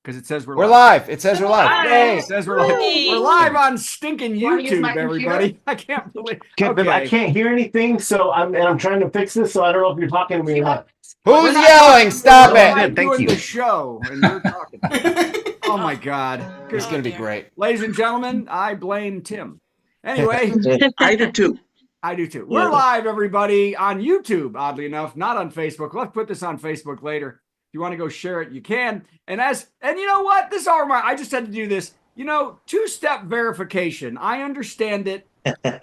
Because it says We're live. It says we're live. Hey, it says we're live. We're live on stinking YouTube, everybody. I can't believe. I can't hear anything, so I'm trying to fix this. So I don't know if you're talking to me or not. Who's yelling? Stop it! I'm doing the show, and you're talking. Oh my God, It's gonna be great, ladies and gentlemen. I blame Tim. Anyway, I do too. I do too. We're live, everybody, on YouTube. Oddly enough, not on Facebook. Let's put this on Facebook later. If you want to go share it, you can. And you know what? This all I just had to do this. You know, two-step verification. I understand it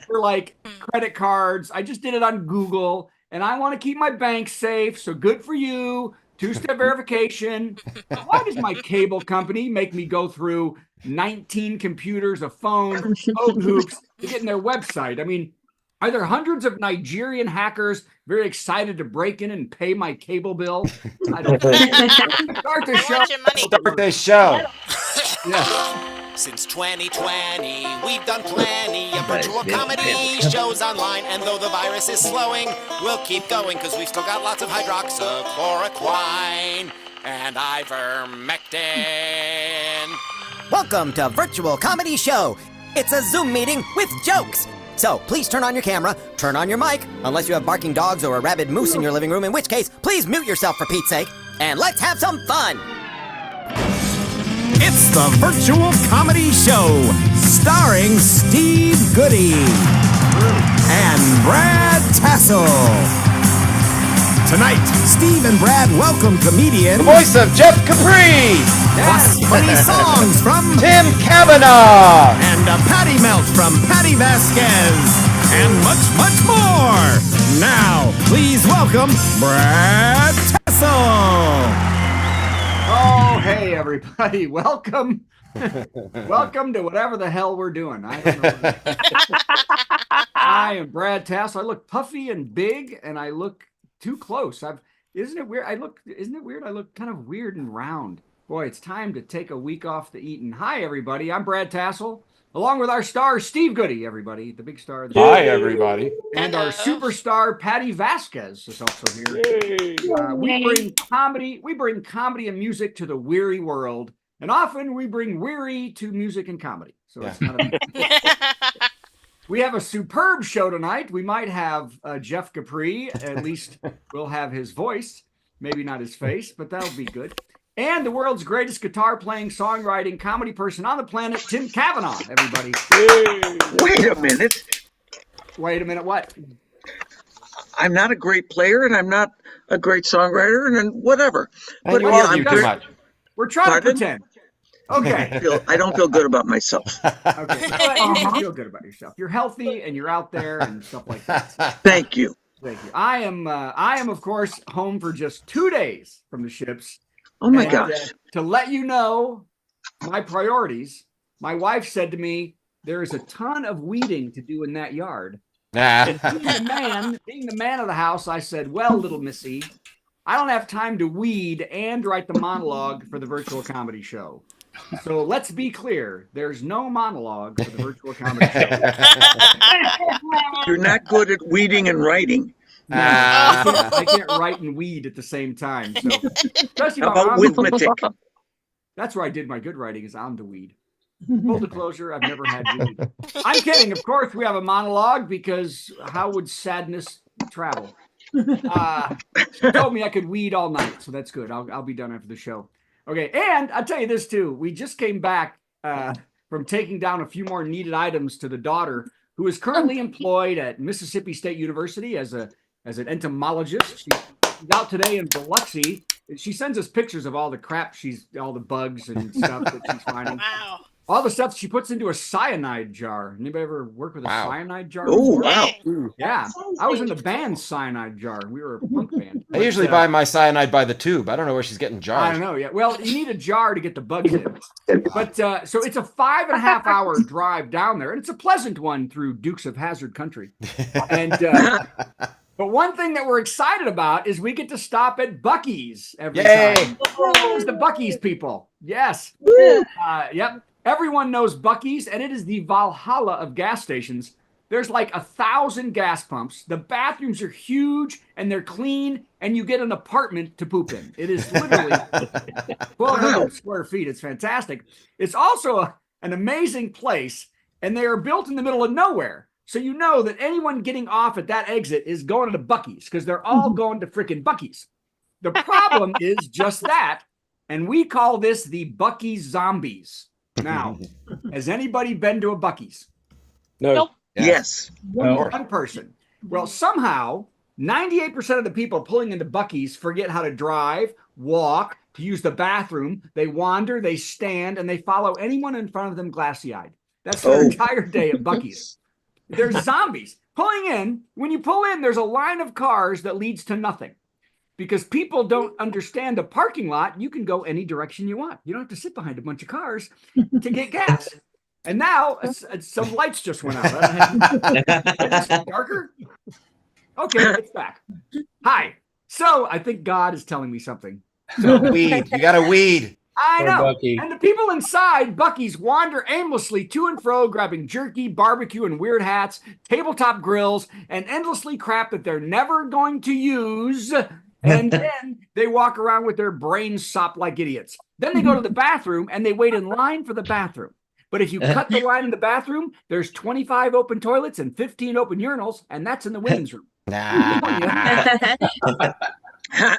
for like credit cards. I just did it on Google, and I want to keep my bank safe. So good for you. Two-step verification. Why does my cable company make me go through 19 computers, a phone, code hoops to get in their website? I mean, are there hundreds of Nigerian hackers very excited to break in and pay my cable bill? I don't know. Start the show. Start this show. Yeah. Since 2020, we've done plenty of virtual comedy shows online. And though the virus is slowing, we'll keep going because we've still got lots of hydroxychloroquine and ivermectin. Welcome to Virtual Comedy Show. It's a Zoom meeting with jokes. So please turn on your camera, turn on your mic, unless you have barking dogs or a rabid moose in your living room, in which case, please mute yourself for Pete's sake, and let's have some fun. It's the Virtual Comedy Show, starring Steve Goodie and Brad Tassell. Tonight, Steve and Brad welcome comedian... The voice of Jeff Capri! Plus funny songs from... Tim Cavanaugh! And a patty melt from Patti Vasquez. And much, much more! Now, please welcome Brad Tassell! Oh, hey, everybody. Welcome. Welcome to whatever the hell we're doing. I don't know. I am Brad Tassell. I look puffy and big, and I look too close. Isn't it weird? Isn't it weird? I look kind of weird and round. Boy, it's time to take a week off the eating. Hi, everybody. I'm Brad Tassell, along with our star, Steve Goodie, everybody. The big star. Hi, everybody. And our superstar, Patti Vasquez, is also here. We bring comedy and music to the weary world. And often we bring weary to music and comedy. So it's kind of... We have a superb show tonight. We might have Jeff Capri. At least we'll have his voice. Maybe not his face, but that'll be good. And the world's greatest guitar-playing, songwriting, comedy person on the planet, Tim Cavanaugh, everybody. Wait a minute. Wait a minute, what? I'm not a great player, and I'm not a great songwriter, and whatever. But you argue too much. We're trying to pretend. Okay. I don't feel good about myself. Okay. You feel good about yourself. You're healthy and you're out there and stuff like that. Thank you. Thank you. I am, of course, home for just 2 days from the ships. Oh my gosh. To let you know my priorities, my wife said to me, there is a ton of weeding to do in that yard. And being the man of the house, I said, well, little missy, I don't have time to weed and write the monologue for the virtual comedy show. So let's be clear. There's no monologue for the virtual comedy show. You're not good at weeding and writing. No, I can't write and weed at the same time. So, how about arithmetic? That's where I did my good writing, is on the weed. Full disclosure, I've never had weed. I'm kidding. Of course, we have a monologue because how would sadness travel? She told me I could weed all night, so that's good. I'll be done after the show. Okay, and I'll tell you this too. We just came back from taking down a few more needed items to the daughter, who is currently employed at Mississippi State University as an entomologist. She's out today in Biloxi. She sends us pictures of all the crap all the bugs and stuff that she's finding. Wow. All the stuff she puts into a cyanide jar. Anybody ever work with a cyanide jar? Oh, wow. Yeah. I was in the band Cyanide Jar. We were a punk band. I usually buy my cyanide by the tube. I don't know where she's getting jars. I don't know. Yeah. Well, you need a jar to get the bugs in. But so it's a 5.5 hour drive down there, and it's a pleasant one through Dukes of Hazzard country. And but one thing that we're excited about is we get to stop at Buc-ee's every time. It's the Buc-ee's people. Yes. Yep. Everyone knows Buc-ee's, and it is the Valhalla of gas stations. There's like 1,000 gas pumps. The bathrooms are huge and they're clean, and you get an apartment to poop in. It is literally 1,200 square feet. It's fantastic. It's also an amazing place, and they are built in the middle of nowhere. So you know that anyone getting off at that exit is going to Buc-ee's because they're all going to freaking Buc-ee's. The problem is just that, and we call this the Buc-ee's zombies. Now, has anybody been to a Buc-ee's? No. Nope. Yes. One person. Well, somehow 98% of the people pulling into Buc-ee's forget how to drive, walk, to use the bathroom. They wander, they stand, and they follow anyone in front of them glassy-eyed. That's their entire day at Buc-ee's. They're zombies. Pulling in, when you pull in, there's a line of cars that leads to nothing. Because people don't understand a parking lot, you can go any direction you want. You don't have to sit behind a bunch of cars to get gas. And now some lights just went out. It's darker. Okay, it's back. Hi. So I think God is telling me something. So Weed. You got to weed. I know. Buc-ee. And the people inside Buc-ee's wander aimlessly to and fro, grabbing jerky, barbecue, and weird hats, tabletop grills, and endlessly crap that they're never going to use. And then they walk around with their brains sopped like idiots. Then they go to the bathroom and they wait in line for the bathroom. But if you cut the line in the bathroom, there's 25 open toilets and 15 open urinals, and that's in the women's room. Nah.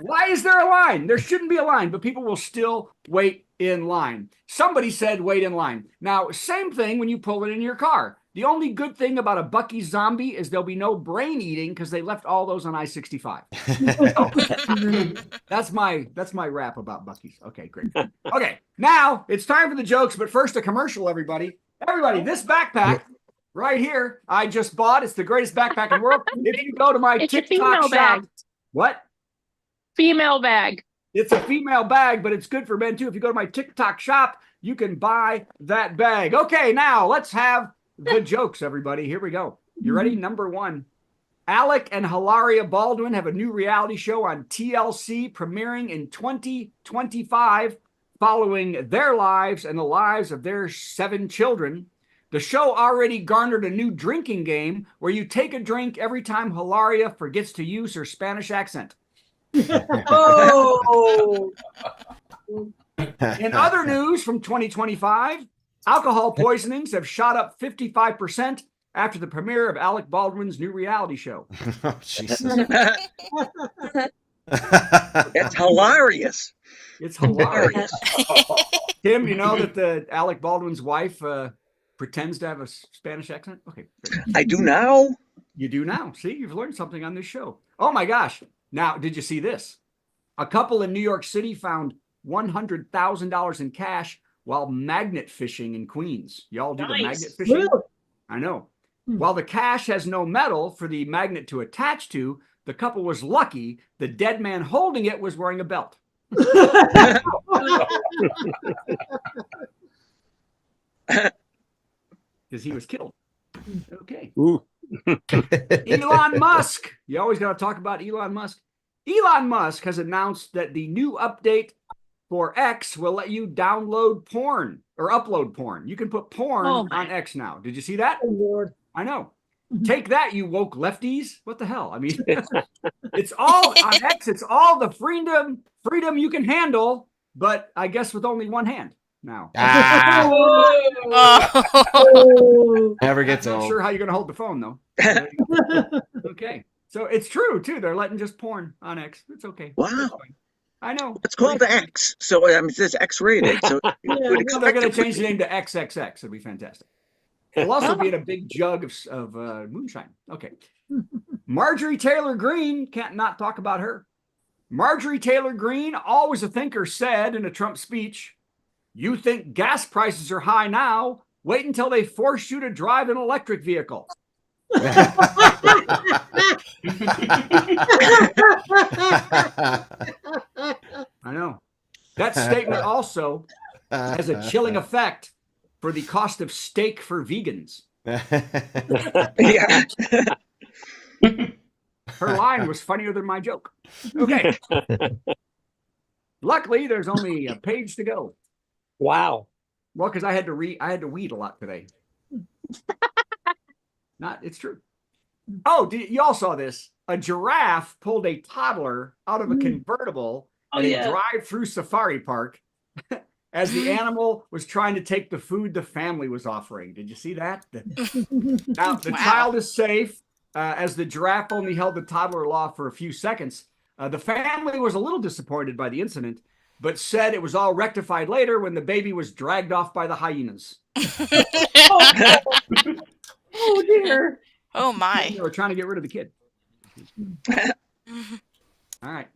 Why is there a line? There shouldn't be a line, but people will still wait in line. Somebody said wait in line. Now, same thing when you pull it in your car. The only good thing about a Buc-ee's zombie is there'll be no brain eating because they left all those on I-65. That's my rap about Buc-ee's. Okay, great. Okay, now it's time for the jokes, but first a commercial, everybody. Everybody, this backpack right here, I just bought. It's the greatest backpack in the world. If you go to my It's a TikTok female shop. bag. What? Female bag. It's a female bag, but it's good for men too. If you go to my TikTok shop, you can buy that bag. Okay, now let's have the jokes, everybody. Here we go. You ready? Number one. Alec and Hilaria Baldwin have a new reality show on TLC premiering in 2025, following their lives and the lives of their 7 children. The show already garnered a new drinking game where you take a drink every time Hilaria forgets to use her Spanish accent. Oh. In other news from 2025, alcohol poisonings have shot up 55% after the premiere of Alec Baldwin's new reality show. Oh, Jesus. It's hilarious. It's hilarious. Tim, you know that the Alec Baldwin's wife pretends to have a Spanish accent? Okay. Great. I do now. You do now. See, you've learned something on this show. Oh my gosh. Now, did you see this? A couple in New York City found $100,000 in cash while magnet fishing in Queens. Y'all do the magnet fishing? Really? I know. While the cash has no metal for the magnet to attach to, the couple was lucky. The dead man holding it was wearing a belt. Because he was killed. Okay. Elon Musk. You always got to talk about Elon Musk. Elon Musk has announced that the new update for X will let you download porn or upload porn. You can put porn on X now. Did you see that? Oh, Lord. I know. Take that, you woke lefties. What the hell? I mean, it's all on X. It's all the freedom you can handle, but I guess with only one hand now. Never gets I'm not old. sure how you're going to hold the phone, though. Okay. So it's true, too. They're letting just porn on X. It's okay. Wow. I know. It's called X, so it says X-rated. So They're going to change the name to XXX. It'll be fantastic. It'll also be in a big jug of moonshine. Okay. Marjorie Taylor Greene, can't not talk about her. Marjorie Taylor Greene, always a thinker, said in a Trump speech, "You think gas prices are high now? Wait until they force you to drive an electric vehicle." I know. That statement also has a chilling effect for the cost of steak for vegans. Yeah. Her line was funnier than my joke. Okay. Luckily, there's only a page to go. Wow. Well, because I had to weed a lot today. It's true. Oh, you all saw this. A giraffe pulled a toddler out of a convertible at a drive-through safari park as the animal was trying to take the food the family was offering. Did you see that? Now, the child is safe as the giraffe only held the toddler aloft for a few seconds. The family was a little disappointed by the incident, but said it was all rectified later when the baby was dragged off by the hyenas. Oh, dear. Oh, my. They were trying to get rid of the kid. All right.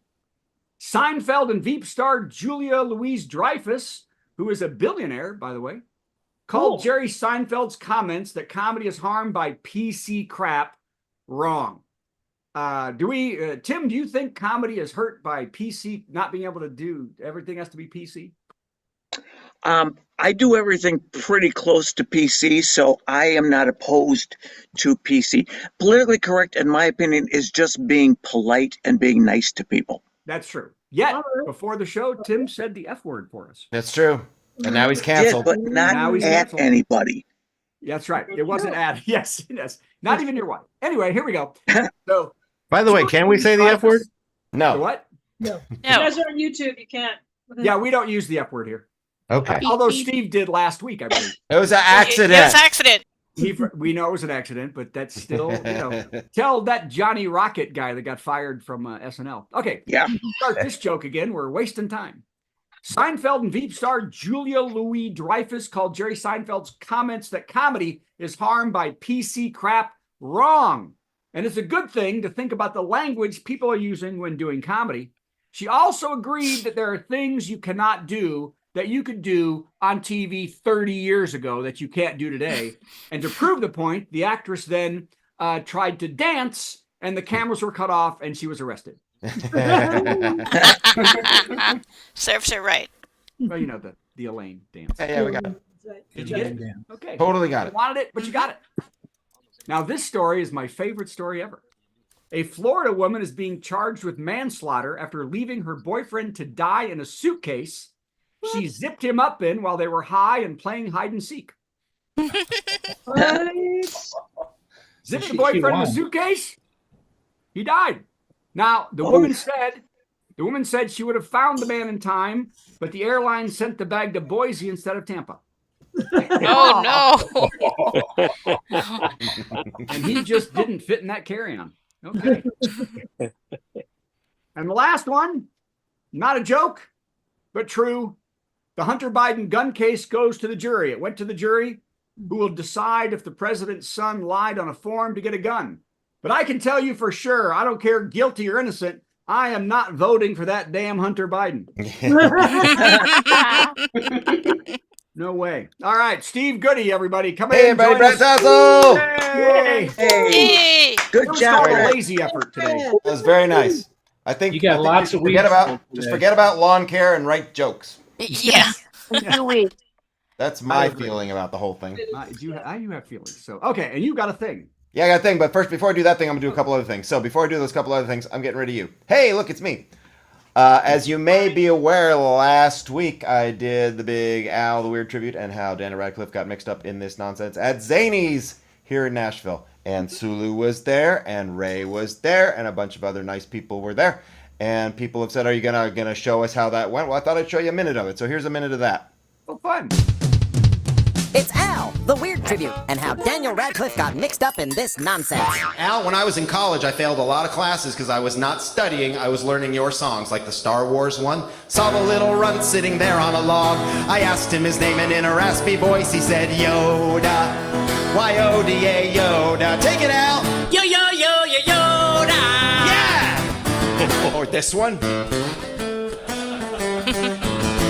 Seinfeld and Veep star Julia Louis-Dreyfus, who is a billionaire, by the way, called Jerry Seinfeld's comments that comedy is harmed by PC crap wrong. Tim, do you think comedy is hurt by PC not being able to do everything has to be PC? I do everything pretty close to PC, so I am not opposed to PC. Politically correct, in my opinion, is just being polite and being nice to people. That's true. Yet, before the show, Tim said the F word for us. That's true. And now he's canceled. But not at anybody. That's right. It wasn't at. Yes. Not even your wife. Anyway, here we go. So, by the way, can we say the F word? No. The what? No. You guys are on YouTube. You can't. Yeah, we don't use the F word here. Okay. Although Steve did last week, I believe. It was an accident. It was an accident. We know it was an accident, but that's still, tell that Johnny Rocket guy that got fired from SNL. Okay. Yeah. Start this joke again. We're wasting time. Seinfeld and Veep star Julia Louis-Dreyfus called Jerry Seinfeld's comments that comedy is harmed by PC crap wrong. And it's a good thing to think about the language people are using when doing comedy. She also agreed that there are things you cannot do that you could do on TV 30 years ago that you can't do today. And to prove the point, the actress then tried to dance and the cameras were cut off and she was arrested. Serves her right. Well, you know, the Elaine dance. Yeah, we got it. Did you get it? Okay. Totally got it. You wanted it, but you got it. Now, this story is my favorite story ever. A Florida woman is being charged with manslaughter after leaving her boyfriend to die in a suitcase she zipped him up in while they were high and playing hide and seek. Zipped the boyfriend in a suitcase? He died. Now, the woman said she would have found the man in time, but the airline sent the bag to Boise instead of Tampa. Oh, no. And he just didn't fit in that carry-on. Okay. And the last one, not a joke, but true. The Hunter Biden gun case goes to the jury. It went to the jury who will decide if the president's son lied on a form to get a gun. But I can tell you for sure, I don't care guilty or innocent, I am not voting for that damn Hunter Biden. No way. All right, Steve Goodie, everybody. Come in. Hey, everybody, Brett Tassell. Hey. Good job. A lazy effort today. That was very nice. I think you got lots of forget about lawn care and write jokes. Yeah. That's my feeling about the whole thing. You have feelings. So, okay, and you got a thing. Yeah, I got a thing, but first, before I do that thing, I'm going to do a couple other things. So before I do those couple other things, I'm getting rid of you. Hey, look, it's me. As you may be aware, last week I did the big Al the Weird tribute and how Daniel Radcliffe got mixed up in this nonsense at Zany's here in Nashville. And Sulu was there, and Ray was there, and a bunch of other nice people were there. And people have said, are you gonna show us how that went? Well, I thought I'd show you a minute of it. So here's a minute of that. Oh, fun. It's Al, the Weird Tribute, and how Daniel Radcliffe got mixed up in this nonsense. Al, when I was in college, I failed a lot of classes because I was not studying. I was learning your songs, like the Star Wars one. Saw the little runt sitting there on a log. I asked him his name, and in a raspy voice, he said, Yoda. Y-O-D-A, Yoda. Take it, Al. Yoda. Yeah. Or this one.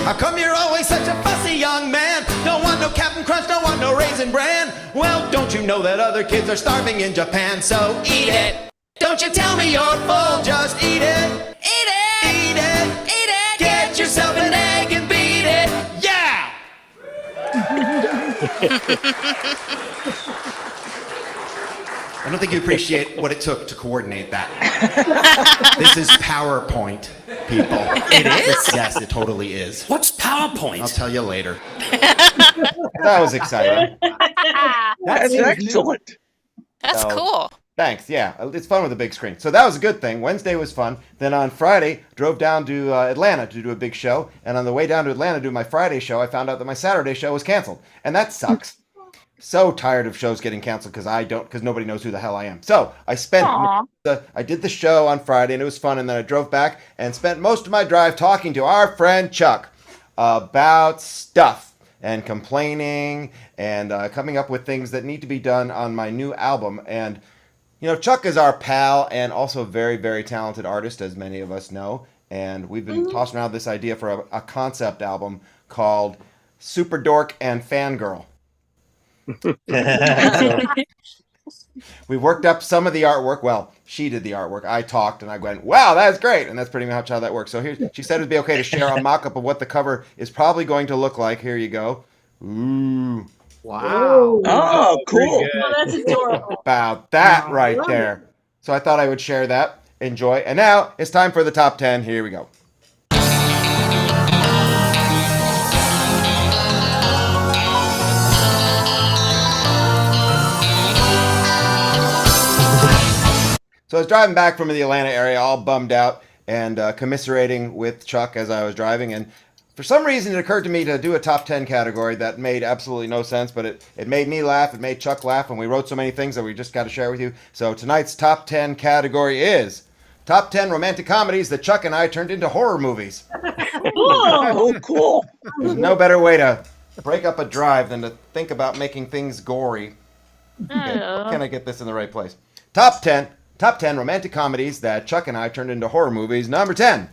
How come you're always such a fussy young man? Don't want no Captain Crunch, don't want no Raisin Bran. Well, don't you know that other kids are starving in Japan? So eat it. Don't you tell me you're full, just eat it. Eat it. Eat it. Eat it. Get yourself an egg and beat it. Yeah. I don't think you appreciate what it took to coordinate that. This is PowerPoint, people. It is? Yes, it totally is. What's PowerPoint? I'll tell you later. That was exciting. That's excellent. That's So, cool. Thanks. Yeah, it's fun with a big screen. So that was a good thing. Wednesday was fun. Then on Friday, drove down to Atlanta to do a big show. And on the way down to Atlanta to do my Friday show, I found out that my Saturday show was canceled. And that sucks. So tired of shows getting canceled because nobody knows who the hell I am. So I did the show on Friday and it was fun. And then I drove back and spent most of my drive talking to our friend Chuck about stuff and complaining and coming up with things that need to be done on my new album. And Chuck is our pal and also a very, very talented artist, as many of us know. And we've been tossing around this idea for a concept album called Super Dork and Fangirl. We worked up some of the artwork. Well, she did the artwork. I talked and I went, wow, that's great. And that's pretty much how that works. So here, she said it would be okay to share a mock-up of what the cover is probably going to look like. Here you go. Ooh. Wow. Oh, cool. Oh, that's adorable. About that right there. So I thought I would share that. Enjoy. And now it's time for the top 10. Here we go. So I was driving back from the Atlanta area all bummed out and commiserating with Chuck as I was driving. And for some reason, it occurred to me to do a top 10 category that made absolutely no sense, but it made me laugh. It made Chuck laugh, and we wrote so many things that we just got to share with you. So tonight's top 10 category is top 10 romantic comedies that Chuck and I turned into horror movies. Oh, cool. There's no better way to break up a drive than to think about making things gory. Okay, can I get this in the right place? Top 10 romantic comedies that Chuck and I turned into horror movies. Number 10,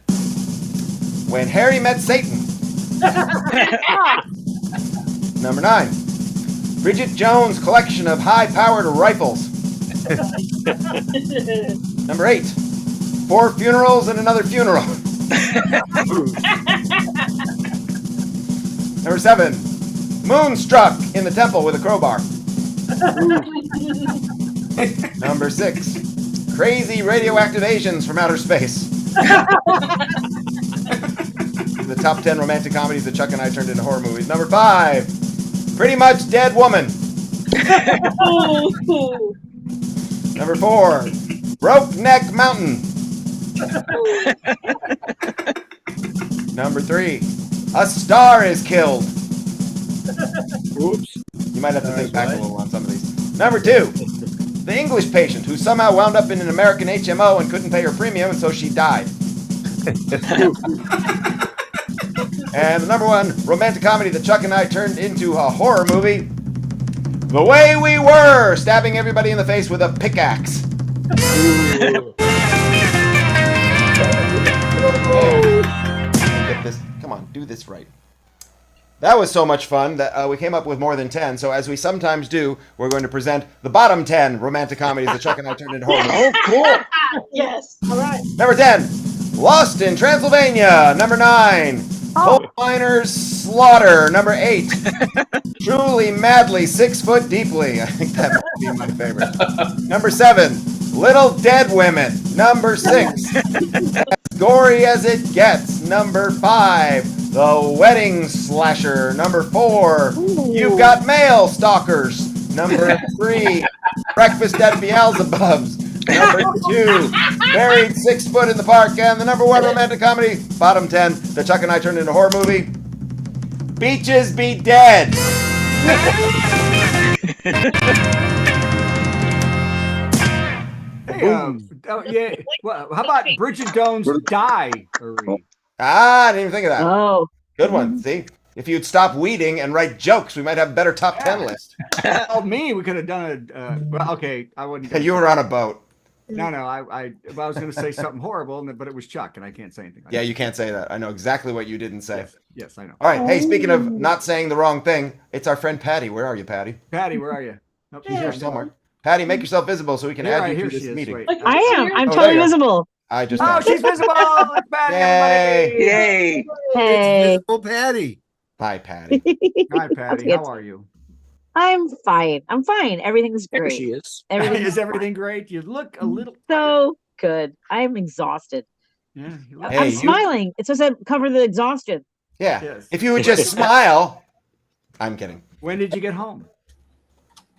When Harry Met Satan. Number 9, Bridget Jones' collection of high-powered rifles. Number 8, 4 Funerals and Another Funeral. Number 7, Moonstruck in the Temple with a Crowbar. Number 6, Crazy Radioactive Asians from Outer Space. The top 10 romantic comedies that Chuck and I turned into horror movies. Number 5, Pretty Much Dead Woman. Number 4, Broke Neck Mountain. Number 3, A Star Is Killed. Oops. You might have to think back a little on some of these. Number 2, The English Patient, who somehow wound up in an American HMO and couldn't pay her premium, and so she died. And the number 1 romantic comedy that Chuck and I turned into a horror movie, The Way We Were, stabbing everybody in the face with a pickaxe. Get this. Come on, do this right. That was so much fun that we came up with more than 10. So as we sometimes do, we're going to present the bottom 10 romantic comedies that Chuck and I turned into horror movies. Oh, cool. Yes. All right. Number 10, Lost in Transylvania. Number 9, Coal Miners Slaughter. Number 8, Truly Madly 6 Foot Deeply. I think that might be my favorite. Number 7, Little Dead Women. Number 6, As Gory as It Gets. Number 5, The Wedding Slasher. Number 4, You've Got Mail Stalkers. Number 3, Breakfast at Beelzebub's. Number 2, Buried 6 Foot in the Park. And the number 1 romantic comedy, bottom 10, that Chuck and I turned into a horror movie, Beaches Be Dead. Yeah. Well, how about Bridget Jones Die? I didn't even think of that. Oh. Good one. See? If you'd stop weeding and write jokes, we might have a better top 10 list. Oh, me, we could have done a. Well, okay, I wouldn't. You were on a boat. No, I was going to say something horrible, but it was Chuck, and I can't say anything. Yeah, you can't say that. I know exactly what you didn't say. Yes, I know. All right. Hey, speaking of not saying the wrong thing, it's our friend Patty. Where are you, Patty? Patty, where are you? Nope, she's here somewhere. Patty, make yourself visible so we can add you to this meeting. Wait. I am. I'm totally visible. I just. Oh, she's visible. It's Patty. Yay! Yay! Hey. Visible Patty. Hi, Patty. Hi, Patty. How are you? I'm fine. I'm fine. Everything's great. There she is. Is everything great? You look a little so good. I'm exhausted. Yeah, I'm smiling. It's supposed to cover the exhaustion. Yeah. Yes. If you would just smile. I'm kidding. When did you get home?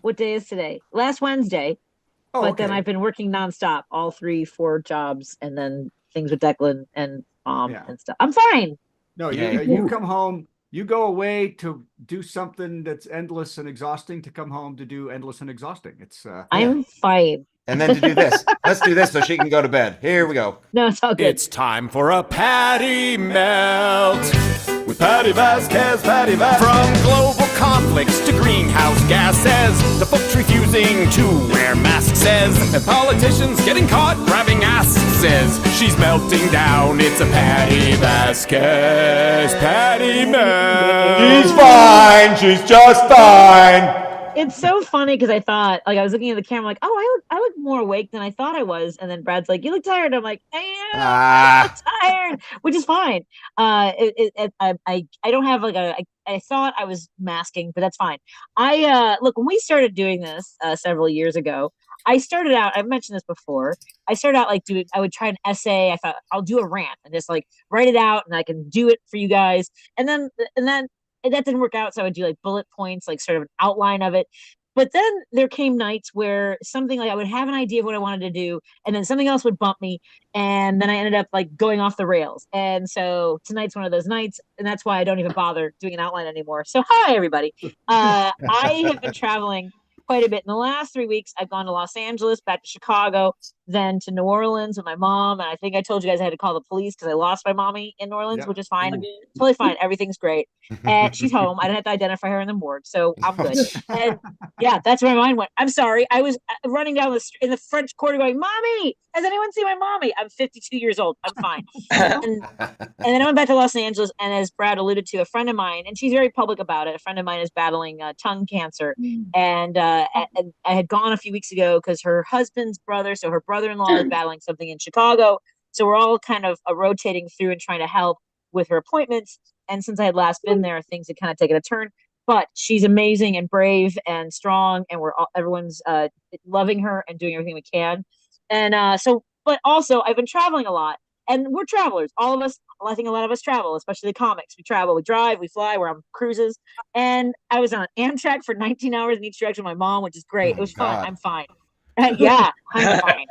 What day is today? Last Wednesday. Oh, but then okay. I've been working nonstop, all 3, 4 jobs, and then things with Declan and Yeah. and stuff. I'm fine. No, Yay. you come home, you go away to do something that's endless and exhausting to come home to do endless and exhausting. It's I'm fine. And then to do this. Let's do this so she can go to bed. Here we go. No, it's all good. It's time for a Patty Melt with Patti Vasquez, Patti Vasquez. From global conflicts to greenhouse gases, to folks refusing to wear masks, and politicians getting caught grabbing asses. She's melting down. It's a Patti Vasquez, Patty Melt. She's fine. She's just fine. It's so funny because I thought, like, I was looking at the camera, like, oh, I look more awake than I thought I was. And then Brad's like, you look tired. I'm like, I am tired, which is fine. I don't have like I thought I was masking, but that's fine. Look, when we started doing this several years ago, I started out, I've mentioned this before. I started out like I would try an essay. I thought I'll do a rant and just like write it out and I can do it for you guys. And that didn't work out. So I would do like bullet points, like sort of an outline of it. But then there came nights where something like I would have an idea of what I wanted to do, and then something else would bump me, and then I ended up like going off the rails. And so tonight's one of those nights, and that's why I don't even bother doing an outline anymore. So hi everybody. I have been traveling quite a bit. In the last 3 weeks, I've gone to Los Angeles, back to Chicago, then to New Orleans with my mom. And I think I told you guys I had to call the police because I lost my mommy in New Orleans, which is fine. Totally fine. Everything's great. And she's home. I didn't have to identify her in the morgue, so I'm good. And yeah, that's where my mind went. I'm sorry. I was running down in the French Quarter going, Mommy, has anyone seen my mommy? I'm 52 years old. I'm fine. And then I went back to Los Angeles, and as Brad alluded to, a friend of mine, and she's very public about it, a friend of mine is battling tongue cancer. And I had gone a few weeks ago because her husband's brother, so her brother-in-law is battling something in Chicago. So we're all kind of rotating through and trying to help with her appointments. And since I had last been there, things had kind of taken a turn. But she's amazing and brave and strong, and everyone's loving her and doing everything we can. And but also I've been traveling a lot, and we're travelers. All of us, I think a lot of us travel, especially the comics. We travel, we drive, we fly, we're on cruises. And I was on Amtrak for 19 hours in each direction with my mom, which is great. It was fun. I'm fine. Yeah, I'm fine.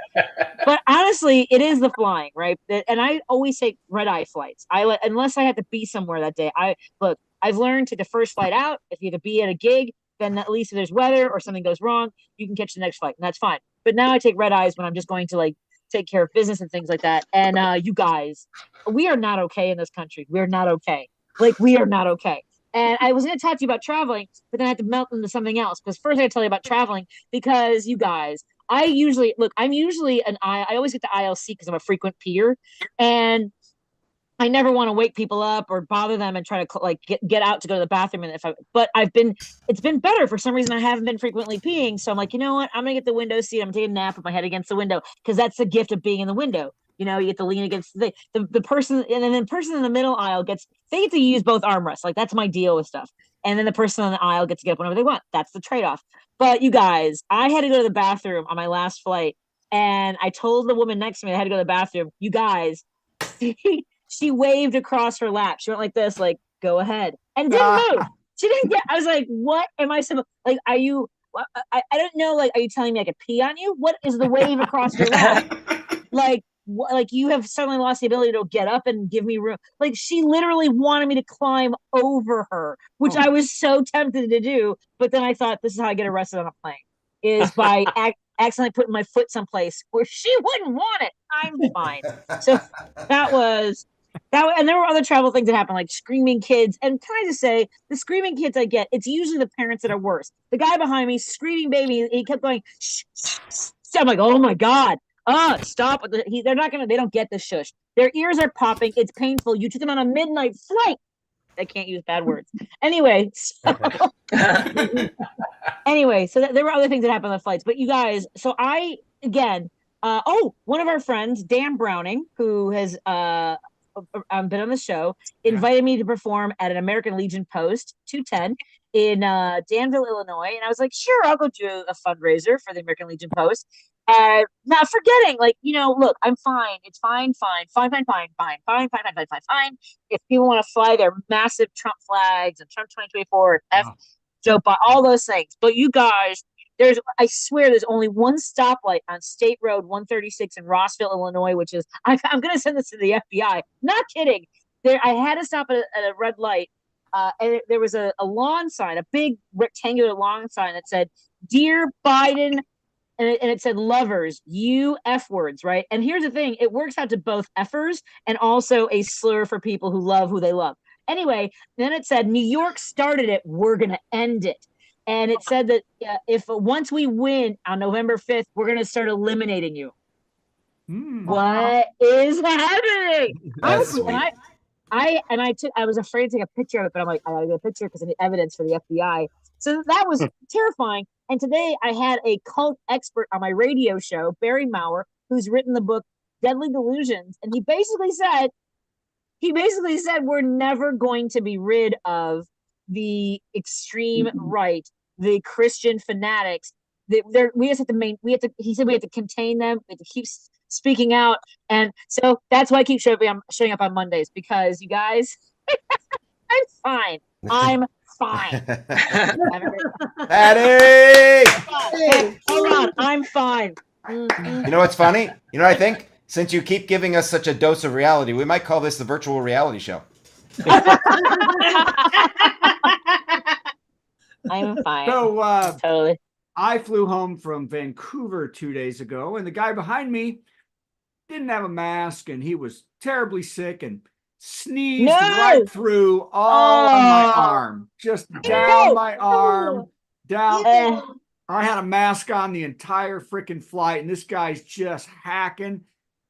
But honestly, it is the flying, right? And I always take red-eye flights. Unless I had to be somewhere that day. I've learned to the first flight out. If you have to be at a gig, then at least if there's weather or something goes wrong, you can catch the next flight, and that's fine. But now I take red eyes when I'm just going to like take care of business and things like that. And you guys, we are not okay in this country. We're not okay. Like, we are not okay. And I was going to talk to you about traveling, but then I had to melt into something else. Because first I had to tell you about traveling, because you guys, I'm usually I always get the ILC because I'm a frequent peer, and I never want to wake people up or bother them and try to like get out to go to the bathroom. And it's been better for some reason. I haven't been frequently peeing, so I'm like, you know what? I'm gonna get the window seat. I'm taking a nap with my head against the window because that's the gift of being in the window. You know, you get to lean against the person, and then the person in the middle aisle they get to use both armrests. Like, that's my deal with stuff. And then the person on the aisle gets to get up whenever they want. That's the trade-off. But you guys, I had to go to the bathroom on my last flight, and I told the woman next to me I had to go to the bathroom. You guys, she waved across her lap. She went like this, like, go ahead, and didn't move. She didn't get. I was like, what am I supposed? Like, are you? I don't know. Like, are you telling me I could pee on you? What is the wave across your lap? Like you have suddenly lost the ability to get up and give me room. Like, she literally wanted me to climb over her, which I was so tempted to do. But then I thought, this is how I get arrested on a plane, is by accidentally putting my foot someplace where she wouldn't want it. I'm fine. So that was, and there were other travel things that happened, like screaming kids. And can I just say, the screaming kids I get, it's usually the parents that are worse. The guy behind me, screaming baby, he kept going, shh, shh, shh. I'm like, oh my God. Stop. They don't get the shush. Their ears are popping. It's painful. You took them on a midnight flight. I can't use bad words. Anyway, so there were other things that happened on the flights. But you guys, so I, again, one of our friends, Dan Browning, who has been on the show, invited me to perform at an American Legion post 210 in Danville, Illinois. And I was like, sure, I'll go do a fundraiser for the American Legion post. Not forgetting, like, you know, look, I'm fine. It's fine. If people want to fly their massive Trump flags and Trump 2024 and F Joe Biden, all those things. But you guys, I swear there's only one stoplight on State Road 136 in Rossville, Illinois, which is, I'm going to send this to the FBI. Not kidding. I had to stop at a red light. And there was a lawn sign, a big rectangular lawn sign that said, "Dear Biden," and it said "lovers, you F words," right? And here's the thing, it works out to both F'ers and also a slur for people who love who they love. Anyway, then it said, "New York started it, we're going to end it." And it said that once we win on November 5th, we're going to start eliminating you. What is happening? I was afraid to take a picture of it, but I'm like, I gotta get a picture because I need evidence for the FBI. So that was terrifying. And today I had a cult expert on my radio show, Barry Maurer, who's written the book Deadly Delusions, and he basically said we're never going to be rid of the extreme right, the Christian fanatics. He said we have to contain them. We have to keep speaking out, and so that's why I keep showing up on Mondays, because you guys, I'm fine. Patty! Hold on, I'm fine. You know what's funny? You know what I think? Since you keep giving us such a dose of reality, we might call this the virtual reality show. I'm fine. So totally. I flew home from Vancouver 2 days ago, and the guy behind me didn't have a mask, and he was terribly sick and sneezed right through all of my arm, just down my arm, down. I had a mask on the entire freaking flight, and this guy's just hacking.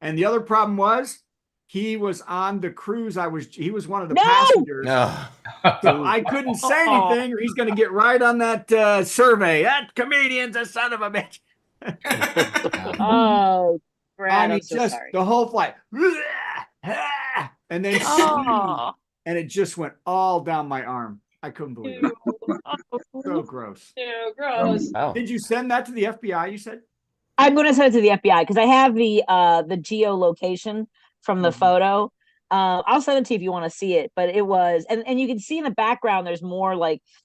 And the other problem was, he was on the cruise. He was one of the passengers. No. So I couldn't say anything, or he's going to get right on that survey. That comedian's a son of a bitch. Oh, Brad, I'm so just sorry. the whole flight, and then and it just went all down my arm. I couldn't believe it. So gross. So gross. Oh. Did you send that to the FBI? You said? I'm going to send it to the FBI because I have the geolocation from the photo. I'll send it to you if you want to see it. But it was, and you can see in the background, there's more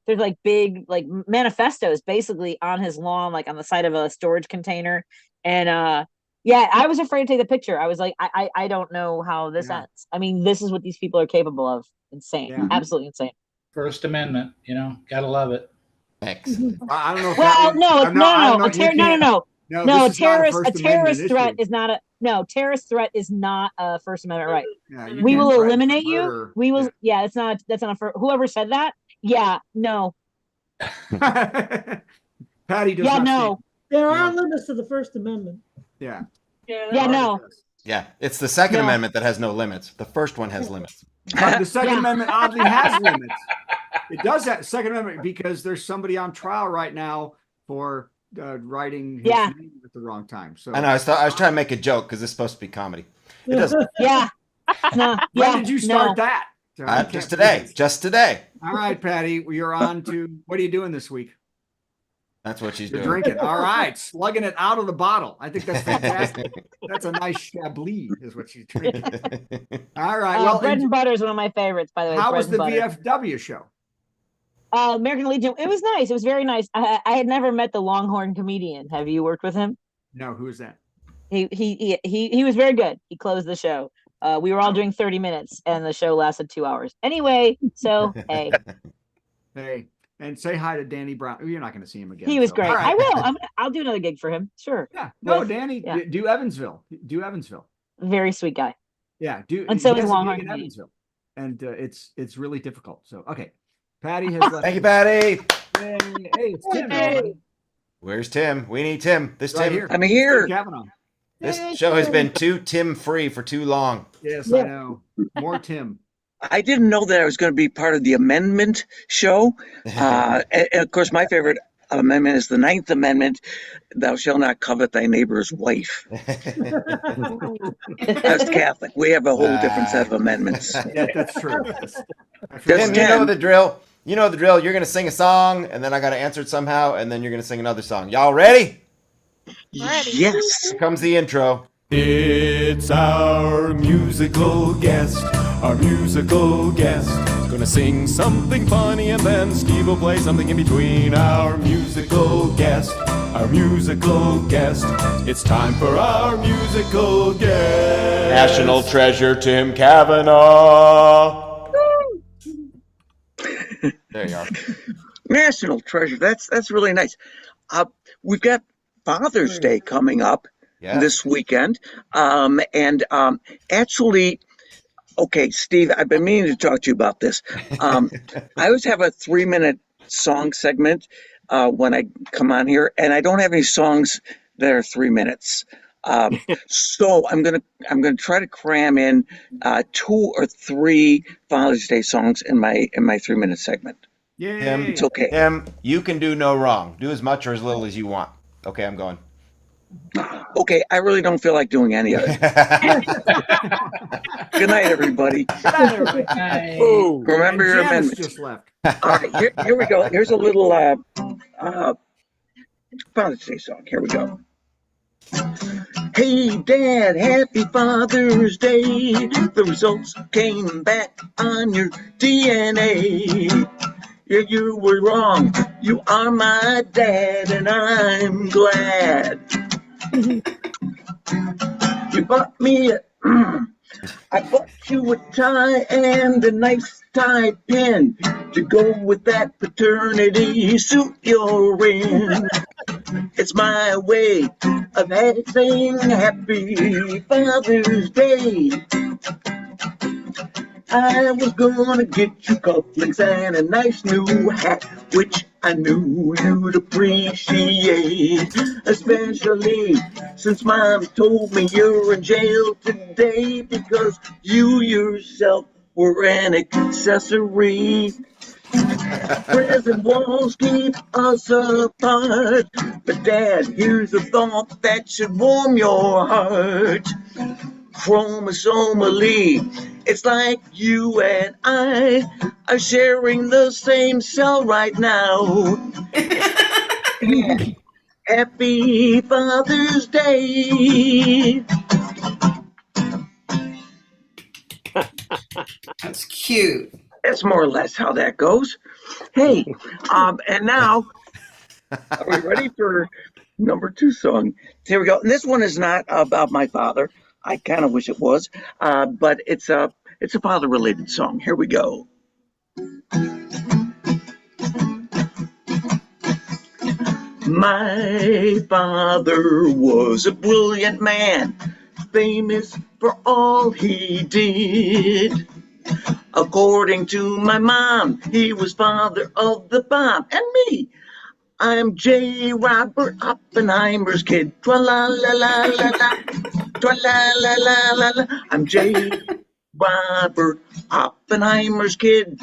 there's big manifestos basically on his lawn, like on the side of a storage container. And yeah, I was afraid to take the picture. I was like, I don't know how this ends. I mean, this is what these people are capable of. Insane. Yeah. Absolutely insane. First Amendment, gotta love it. Excellent. I don't know. If well, no, a terrorist threat is not a First Amendment right. Yeah, we will eliminate you. We will. Yeah, that's not whoever said that. Yeah, no. Patty does not no. There are limits to the First Amendment. Yeah. Yeah, no. Yeah, it's the Second Amendment that has no limits. The first one has limits. But the Second Amendment oddly has limits. It does that Second Amendment because there's somebody on trial right now for writing his name at the wrong time. So I know. I was trying to make a joke because it's supposed to be comedy. It doesn't. Yeah. No. When did you start that? Just today. Just today. All right, Patty. You're on to. What are you doing this week? That's what she's You're doing. drinking. All right, slugging it out of the bottle. I think that's fantastic. That's a nice Chablis, is what she's drinking. All right. Well, bread and butter is one of my favorites, by the way. How was the VFW show? American Legion. It was nice. It was very nice. I had never met the Longhorn comedian. Have you worked with him? No. Who is that? He was very good. He closed the show. We were all doing 30 minutes, and the show lasted 2 hours. Anyway, so hey. Hey. And say hi to Danny Brown. You're not going to see him again. He was great. Right. I will. I'll do another gig for him. Sure. Yeah. No, Danny. Yeah. Do Evansville. Do Evansville. Very sweet guy. Yeah. And so is Longhorn in Evansville. And it's really difficult. So okay. Patty has left. Thank you, Patty. Hey, it's Tim. Hey. Where's Tim? We need Tim. This right Tim. Here. I'm here. Tim Cavanaugh. This show has been too Tim free for too long. Yes, I know. More Tim. I didn't know that I was going to be part of the amendment show. And of course, my favorite amendment is the 9th Amendment. Thou shalt not covet thy neighbor's wife. As Catholic, we have a whole different set of amendments. Yeah, that's true. Tim, you know the drill. You know the drill. You're going to sing a song, and then I got to answer it somehow, and then you're going to sing another song. Y'all ready? Ready. Yes. Here comes the intro. It's our musical guest. Our musical guest. Gonna gonna sing something funny, and then Steve will play something in between. Our musical guest. It's time for our musical guest. National treasure Tim Cavanaugh. There you are. National treasure. That's really nice. We've got Father's Day coming up this weekend. Actually, okay, Steve, I've been meaning to talk to you about this. I always have a 3-minute song segment when I come on here, and I don't have any songs that are 3 minutes. So I'm gonna try to cram in 2 or 3 Father's Day songs in my 3-minute segment. Yeah, Tim, it's okay. Tim, you can do no wrong. Do as much or as little as you want. Okay, I'm going. Okay, I really don't feel like doing any of it. Good night, everybody. Good night, everybody. Ooh, remember your Janice amendments. just left. All right, here we go. Here's a little Father's Day song. Here we go. Hey, Dad, happy Father's Day. The results came back on your DNA. Yeah, you were wrong. You are my dad, and I'm glad. You bought me I bought you a tie and a nice tie pin to go with that paternity suit you're in. It's my way of saying happy Father's Day. I was gonna get you cufflinks and a nice new hat, which I knew you'd appreciate, especially since Mom told me you're in jail today because you yourself were an accessory. Prison walls keep us apart, but Dad, here's a thought that should warm your heart. Chromosomally, it's like you and I are sharing the same cell right now. Happy Father's Day. That's cute. That's more or less how that goes. Hey, and now, are we ready for number 2 song? Here we go. And this one is not about my father. I kind of wish it was, but it's a father-related song. Here we go. My father was a brilliant man, famous for all he did. According to my mom, he was father of the bomb. And me, I'm J. Robert Oppenheimer's kid. Tra-la-la-la-la-la. Tra-la-la-la-la-la. I'm J. Robert Oppenheimer's kid.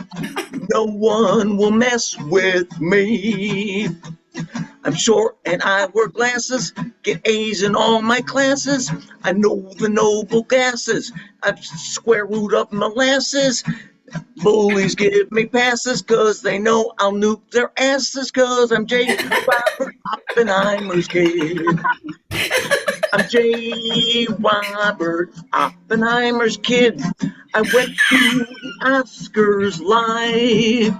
No one will mess with me. I'm short and I wear glasses, get A's in all my classes. I know the noble gases, I'm square root of molasses. Bullies give me passes cause they know I'll nuke their asses cause I'm J. Robert Oppenheimer's kid. I'm J. Robert Oppenheimer's kid. I went to the Oscars live.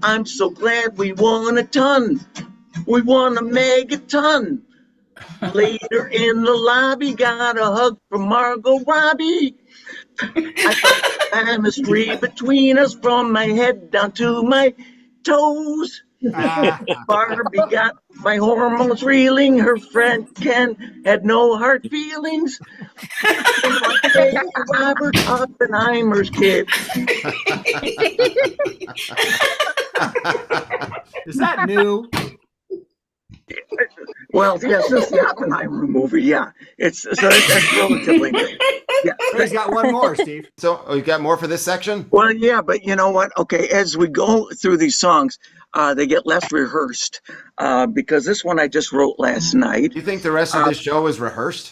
I'm so glad we won a ton. We won a megaton. Later in the lobby, got a hug from Margot Robbie. I felt the chemistry between us from my head down to my toes. Barbie got my hormones reeling. Her friend Ken had no hard feelings. Robert Oppenheimer's kid. Is that new? Well, yes, it's the Oppenheimer movie. Yeah, that's relatively new. Yeah, he's got one more, Steve. So you got more for this section? Well, yeah, but you know what? Okay, as we go through these songs, they get less rehearsed because this one I just wrote last night. You think the rest of this show is rehearsed?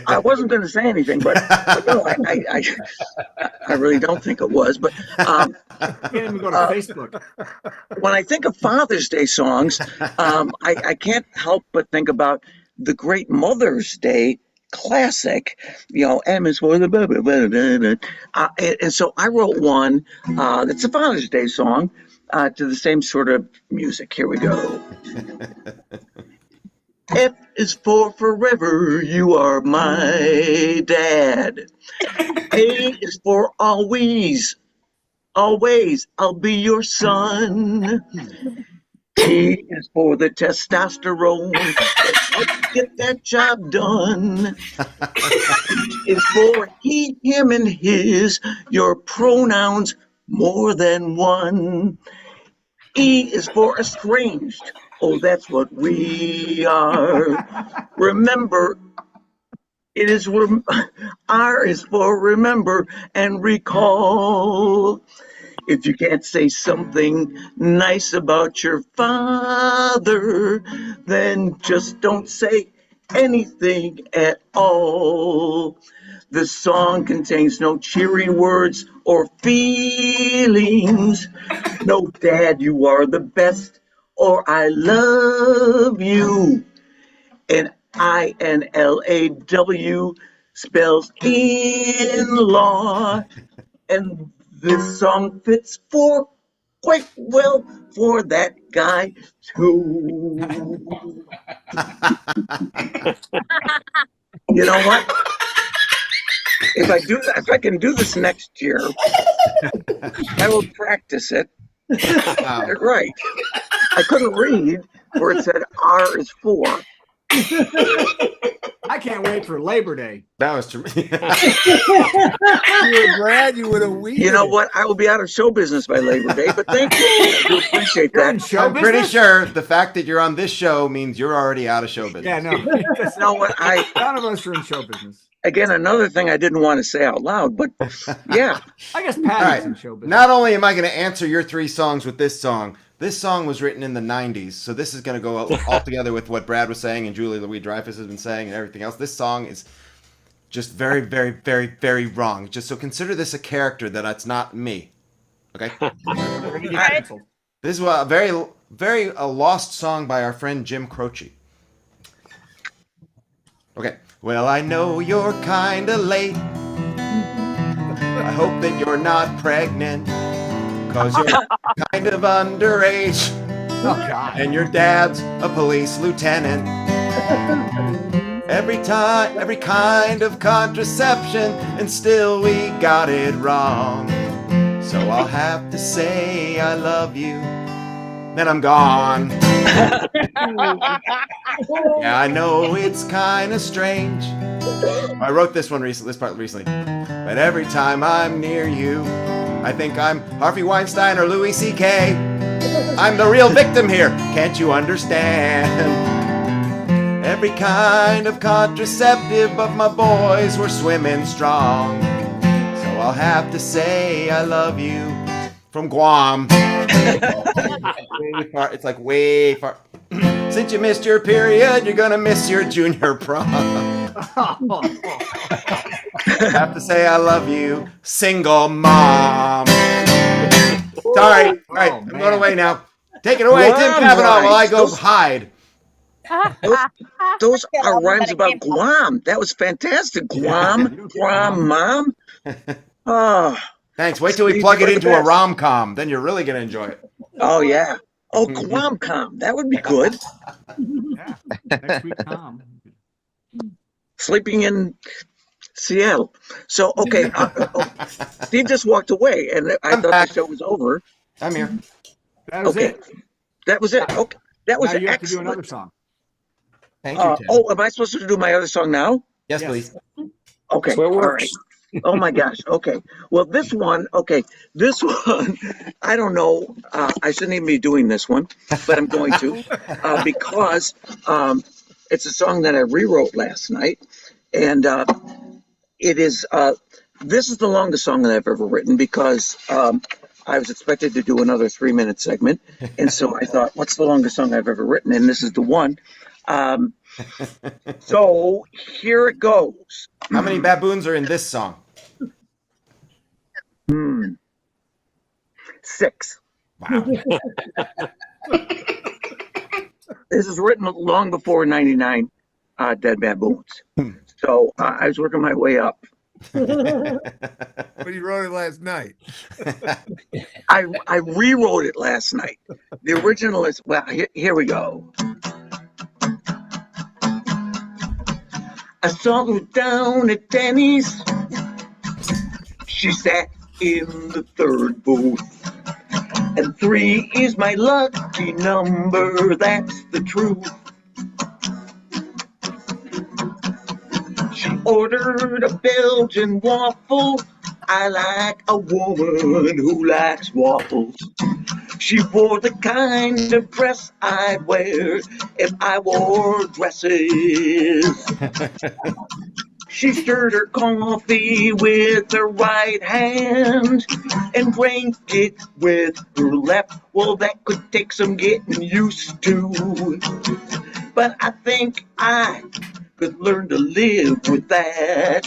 I wasn't going to say anything, but no, I really don't think it was. But can't even go to Facebook. When I think of Father's Day songs, I can't help but think about the great Mother's Day classic, M is for the blah, blah, blah, blah, blah. And so I wrote one that's a Father's Day song to the same sort of music. Here we go. F is for forever, you are my dad. A is for always, always, I'll be your son. T is for the testosterone, let's get that job done. H is for he, him, and his, your pronouns more than one. E is for estranged, oh, that's what we are. Remember, R is for remember and recall. If you can't say something nice about your father, then just don't say anything at all. The song contains no cheery words or feelings. No, Dad, you are the best, or I love you. And INLAW spells in-law. And this song fits quite well for that guy, too. You know what? If I can do this next year, I will practice it. Right. I couldn't read where it said R is for. I can't wait for Labor Day. That was true. You were glad you would have weeded. You know what? I will be out of show business by Labor Day, but thank you. I do appreciate that. I'm pretty sure the fact that you're on this show means you're already out of show business. Yeah, no. You know what? None of us are in show business. Again, another thing I didn't want to say out loud, but yeah. I guess Patty's in show business. Not only am I going to answer your 3 songs with this song was written in the 90s, so this is going to go all together with what Brad was saying and Julie Louis-Dreyfus has been saying and everything else. This song is just very, very, very, very wrong. Just so consider this a character that's not me. Okay? This is a very, very lost song by our friend Jim Croce. Okay. Well, I know you're kinda late. I hope that you're not pregnant, 'cause you're kind of underage. Oh, God. And your dad's a police lieutenant. Every kind of contraception, and still we got it wrong. So I'll have to say I love you, then I'm gone. Yeah, I know it's kind of strange. I wrote this part recently. But every time I'm near you, I think I'm Harvey Weinstein or Louis C.K. I'm the real victim here, can't you understand? Every kind of contraceptive, but my boys were swimming strong. So I'll have to say I love you from Guam. Way far. It's like way far. Since you missed your period, you're gonna miss your junior prom. I have to say I love you, single mom. Sorry. All right, I'm going away now. Take it away, Tim Cavanaugh, while I go hide. Those are rhymes about Guam. That was fantastic. Guam, mom. Oh, thanks. Wait till we plug it into a rom-com. Then you're really going to enjoy it. Oh, yeah. Oh, Guam-com. That would be good. Yeah. Next week, Tom. Sleeping in Seattle. So, okay. Steve just walked away, and I thought the show was over. I'm here. That was it. That was it. Okay. That was now you have to excellent. do another song. Thank you, Tim. Oh, am I supposed to do my other song now? Yes, please. Okay. All right. Oh my gosh. Okay. Well, this one, I don't know. I shouldn't even be doing this one, but I'm going to because it's a song that I rewrote last night, and it is. This is the longest song that I've ever written because I was expected to do another 3-minute segment, and so I thought, what's the longest song I've ever written? And this is the one. So here it goes. How many baboons are in this song? 6. Wow. This is written long before 99 Dead Baboons. So I was working my way up. But you wrote it last night. I rewrote it last night. The original is, well, here we go. I saw her down at Denny's. She sat in the third booth. And 3 is my lucky number, that's the truth. She ordered a Belgian waffle. I like a woman who likes waffles. She wore the kind of dress I'd wear if I wore dresses. She stirred her coffee with her right hand and drank it with her left. Well, that could take some getting used to, but I think I could learn to live with that.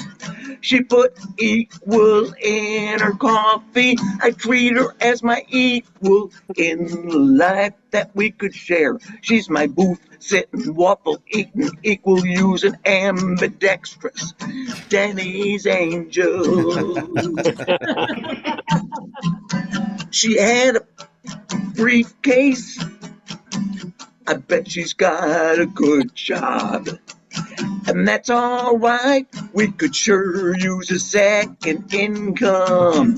She put equal in her coffee. I treat her as my equal in the life that we could share. She's my booth sitting, waffle eating, equal using, ambidextrous. Danny's angel. She had a briefcase. I bet she's got a good job. And that's all right. We could sure use a second income.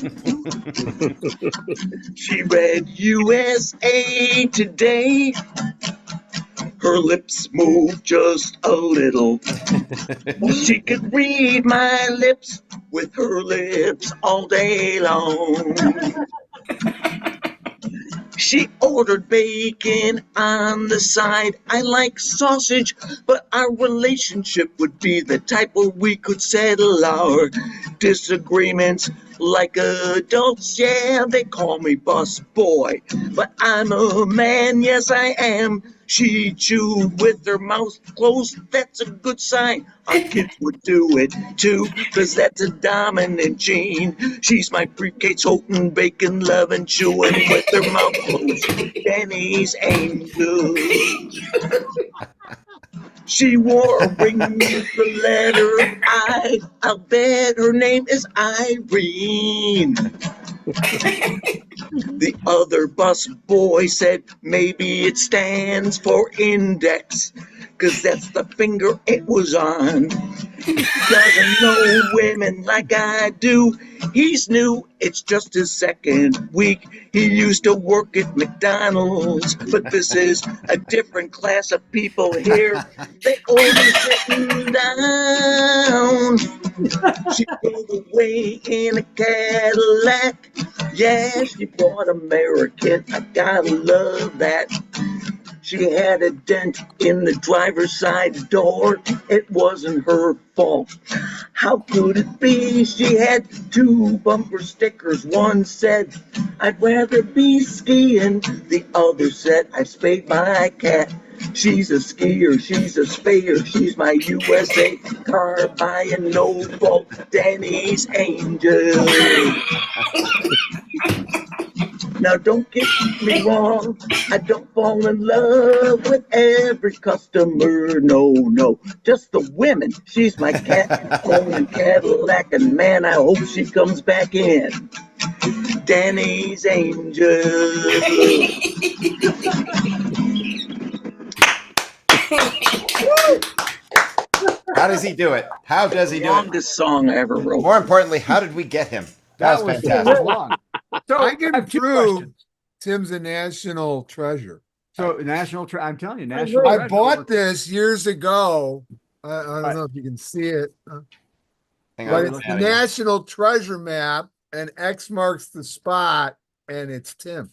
She read USA Today. Her lips moved just a little. She could read my lips with her lips all day long. She ordered bacon on the side. I like sausage, but our relationship would be the type where we could settle our disagreements like adults. Yeah, they call me bus boy, but I'm a man, yes I am. She chewed with her mouth closed, that's a good sign. Our kids would do it too, cause that's a dominant gene. She's my briefcase holding, bacon loving, chewing with her mouth closed. Danny's angel. She wore a ring with the letter I. I'll bet her name is Irene. The other bus boy said maybe it stands for index, cause that's the finger it was on. Doesn't know women like I do. He's new, it's just his second week. He used to work at McDonald's, but this is a different class of people here. They order sitting down. She drove away in a Cadillac. Yeah, she brought American. I gotta love that. She had a dent in the driver's side door. It wasn't her fault. How could it be? She had 2 bumper stickers. One said, I'd rather be skiing. The other said, I spayed my cat. She's a skier, she's a spayer, she's my USA car buying, no fault, Danny's angel. Now don't get me wrong, I don't fall in love with every customer, no, just the women. She's my cat, owning Cadillac, and man, I hope she comes back in. Danny's angel. How does he do it? How does he do it? Longest song I ever wrote. More importantly, how did we get him? That was fantastic. Long. So I can have 2 prove questions. Tim's a national treasure. So I'm telling you, national. I treasure. bought this years ago. I don't know if you can see it, Hang but on, it's the national treasure map, and X marks the spot, and it's Tim.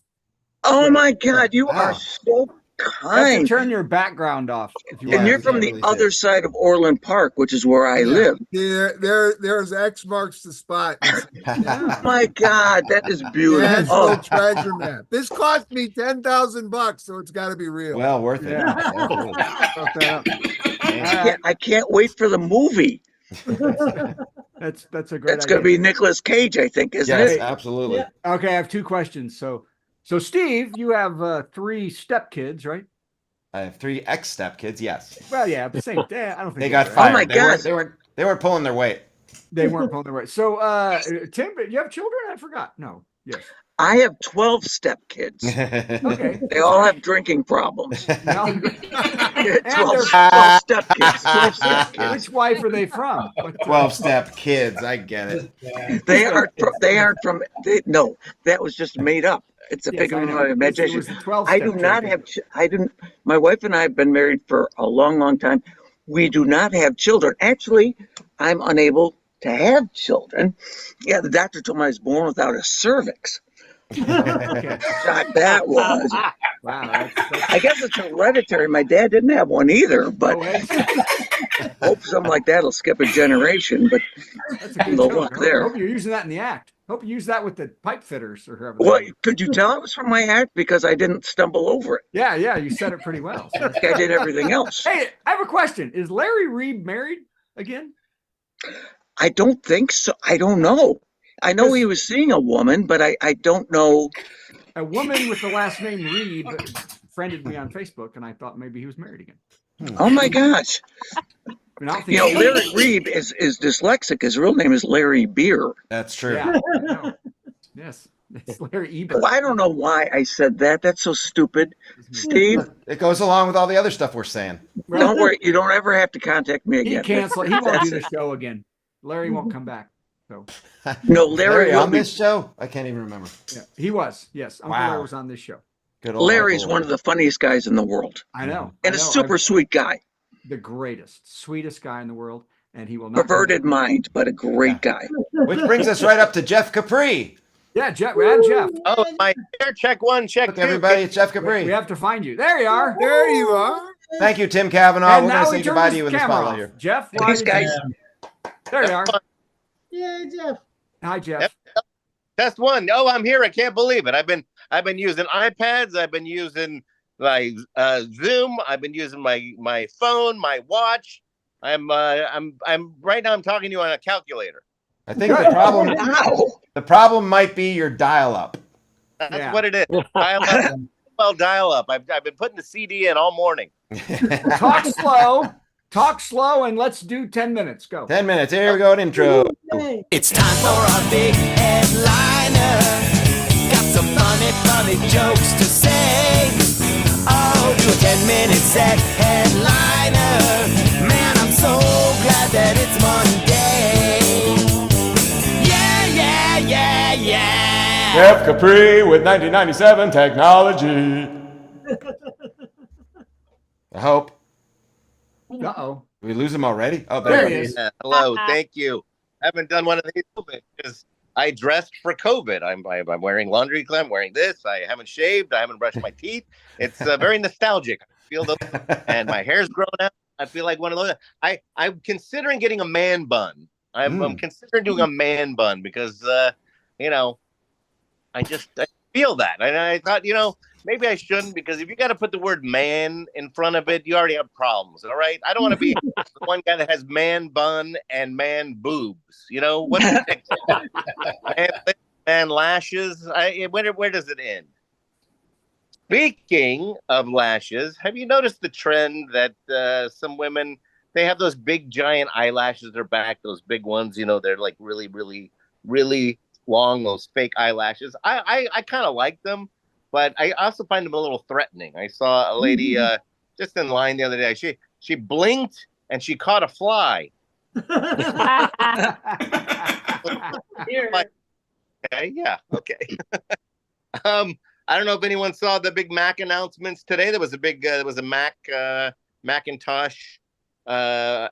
Oh my God, you are so You have to kind. turn your background off if you And want. you're from the other side of Orland Park, which is where I live. There's X marks the spot. Oh my God, that is beautiful. National Oh, treasure map. This cost me $10,000, so it's got to be real. Well, worth it. I can't wait for the movie. That's a great. That's going to be Nicolas Cage, I think, isn't Yes, it? absolutely. Yeah. Okay, I have 2 questions. So Steve, you have 3 stepkids, right? I have 3 ex-step kids, yes. Well, yeah, the same. I don't think They got were, fired. Oh my God. They weren't They weren't pulling their weight. They weren't pulling their weight. So, Tim, you have children? I forgot. No. Yes. I have 12 stepkids. Okay. They all have drinking problems. 12 12 stepkids. Which wife are they from? 12-step kids. I get it. They aren't from. No, that was just made up. It's a figment of my imagination. It was the 12 I do not have. My wife and I have been married for a long, long time. We do not have children. Actually, I'm unable to have children. Yeah, the doctor told me I was born without a cervix. That was. Wow. I guess it's hereditary. My dad didn't have one either, but hope something like that'll skip a generation. But that's a good no joke. luck there. Hope you're using that in the act. Hope you use that with the pipe fitters or whoever. Well, could you tell it was from my act because I didn't stumble over it? Yeah, you said it pretty well. So. I did everything else. Hey, I have a question. Is Larry Reed married again? I don't think so. I don't know. I know he was seeing a woman, but I don't know. A woman with the last name Reed friended me on Facebook, and I thought maybe he was married again. Oh my gosh! You know, Larry Reed is dyslexic. His real name is Larry Beer. That's true. Yeah, yes, it's Larry Ebert. Well, I don't know why I said that. That's so stupid, Steve. It goes along with all the other stuff we're saying. Don't worry. You don't ever have to contact me again. He canceled. He won't do the show again. Larry won't come back. So. No, Larry on this show? I can't even remember. Yeah, he was. Yes, Uncle Larry was on this show. Good old Larry's one of the funniest guys in the world. I know. And a super sweet guy. The greatest, sweetest guy in the world, and he will not. Perverted mind, but a great guy. Which brings us right up to Jeff Capri. Yeah, Jeff. We had Jeff. Oh, my ear. Check one, check Look, two. everybody, it's Jeff Capri. We have to find you. There you are. There you are. Thank you, Tim Cavanaugh. And We're now going to we say turn goodbye this to you in the camera spotlight off. here. Jeff, Thanks, guys. There you are. Yeah, Jeff. Hi, Jeff. Test one. Oh, I'm here. I can't believe it. I've been using iPads. I've been using my Zoom. I've been using my phone, my watch. I'm right now. I'm talking to you on a calculator. I think the problem might be your dial-up. That's what it is. Dial-up. Well, dial-up. I've been putting the CD in all morning. Talk slow. Talk slow, and let's do 10 minutes. Go. 10 minutes. Here we go. An intro. It's time for our big headliner. Got some funny jokes to say. Oh, do a 10-minute set headliner. Man, I'm so glad that it's Monday. Yeah. Jeff Capri with 1997 technology. I hope. Uh-oh. Did we lose him already? Oh, There he is. Yeah, hello, thank you. I haven't done one of these because I dressed for COVID. I'm wearing laundry. I'm wearing this. I haven't shaved. I haven't brushed my teeth. It's very nostalgic. I feel and my hair's grown out. I feel like one of those. I'm considering getting a man bun. I'm considering doing a man bun because I feel that, and I thought maybe I shouldn't, because if you got to put the word man in front of it, you already have problems. All right. I don't want to be the one guy that has man bun and man boobs. What's the next? Man lashes. Where does it end? Speaking of lashes, have you noticed the trend that some women, they have those big giant eyelashes in their back, those big ones, they're like really, really, really long, those fake eyelashes. I kind of like them. But I also find them a little threatening. I saw a lady just in line the other day. She blinked and she caught a fly. Okay. I don't know if anyone saw the big Mac announcements today. There was a Mac Macintosh. It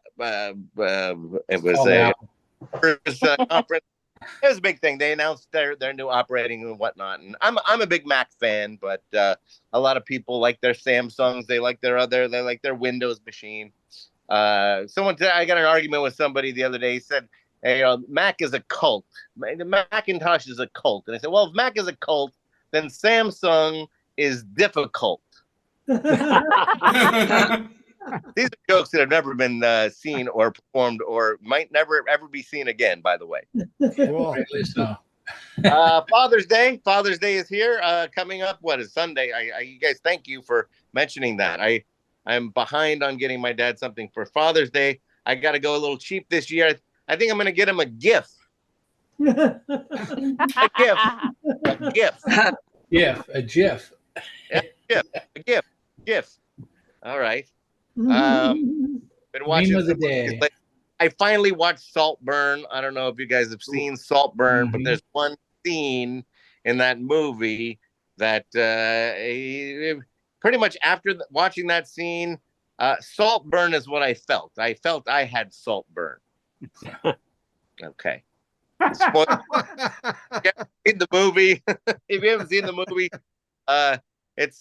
was a conference. It was a big thing. They announced their new operating and whatnot. And I'm a big Mac fan, but a lot of people like their Samsungs. They like their Windows machine. I got an argument with somebody the other day. He said, "Hey, Mac is a cult. The Macintosh is a cult." And I said, "Well, if Mac is a cult, then Samsung is difficult." These are jokes that have never been seen or performed, or might never ever be seen again, by the way. Cool. So. Father's Day. Father's Day is here, coming up. What is Sunday? You guys, thank you for mentioning that. I'm behind on getting my dad something for Father's Day. I got to go a little cheap this year. I think I'm going to get him a gift. A gift. A gift. GIF, a GIF. Yeah, a gift. All right. Been watching Meme of the some movies day. lately. I finally watched Saltburn. I don't know if you guys have seen Saltburn, but there's one scene in that movie that pretty much after watching that scene, Saltburn is what I felt. I felt I had Saltburn. Okay. Spoiler. In the movie, if you haven't seen the movie, it's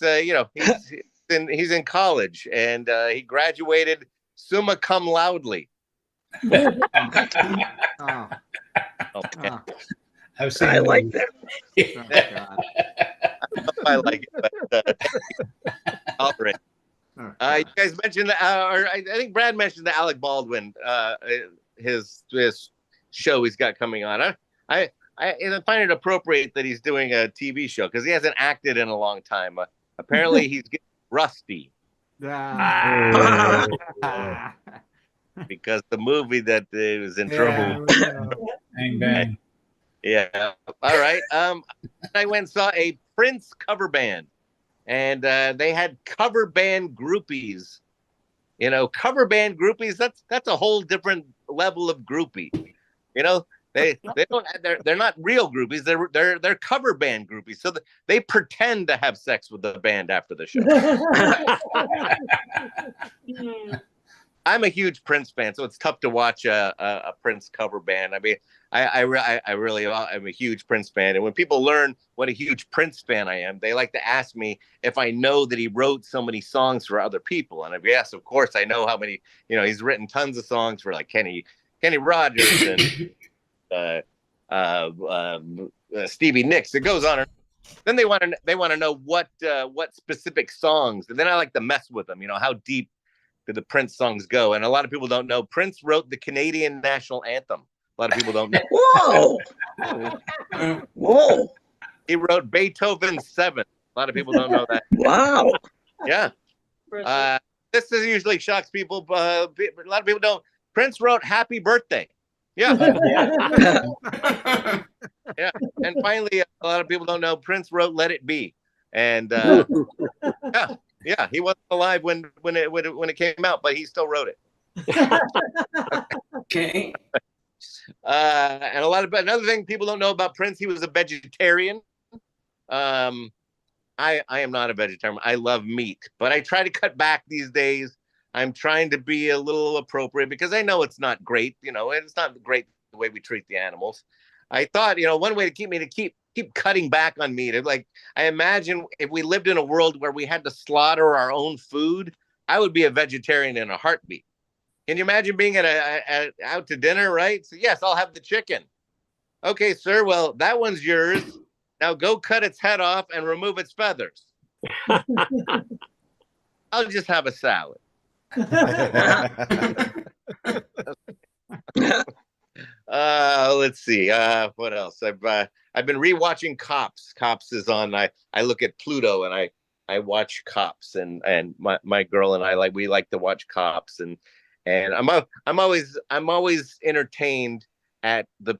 he's in college and he graduated summa cum laude. Okay. I like that. I like it, but all right. You guys mentioned, or I think Brad mentioned the Alec Baldwin, his show he's got coming on. I find it appropriate that he's doing a TV show because he hasn't acted in a long time. Apparently, he's getting rusty. Because the movie that was in trouble. Bang bang. Yeah. All right. I went and saw a Prince cover band, and they had cover band groupies. You know, cover band groupies. That's a whole different level of groupie. You know, they're not real groupies. They're cover band groupies. So they pretend to have sex with the band after the show. I'm a huge Prince fan, so it's tough to watch a Prince cover band. I mean, I really am a huge Prince fan. And when people learn what a huge Prince fan I am, they like to ask me if I know that he wrote so many songs for other people. And yes, of course, I know how many. You know, he's written tons of songs for like Kenny Rogers and Stevie Nicks. It goes on. Then they want to know what specific songs. And then I like to mess with them. You know, how deep did the Prince songs go? And a lot of people don't know Prince wrote the Canadian national anthem. A lot of people don't know. Whoa. He wrote Beethoven's Seventh. A lot of people don't know that. Wow. Yeah. This usually shocks people. A lot of people don't. Prince wrote Happy Birthday. Yeah. Yeah. And finally, a lot of people don't know Prince wrote Let It Be. And yeah, he wasn't alive when it came out, but he still wrote it. Okay. And another thing people don't know about Prince, he was a vegetarian. I am not a vegetarian. I love meat, but I try to cut back these days. I'm trying to be a little appropriate because I know it's not great. You know, it's not great the way we treat the animals. I thought, you know, one way to keep cutting back on meat. Like, I imagine if we lived in a world where we had to slaughter our own food, I would be a vegetarian in a heartbeat. Can you imagine being out to dinner, right? So yes, I'll have the chicken. Okay, sir. Well, that one's yours. Now go cut its head off and remove its feathers. I'll just have a salad. Let's see. What else? I've been rewatching Cops. Cops is on. I look at Pluto and I watch Cops, and my girl and I like to watch Cops, and I'm always entertained at the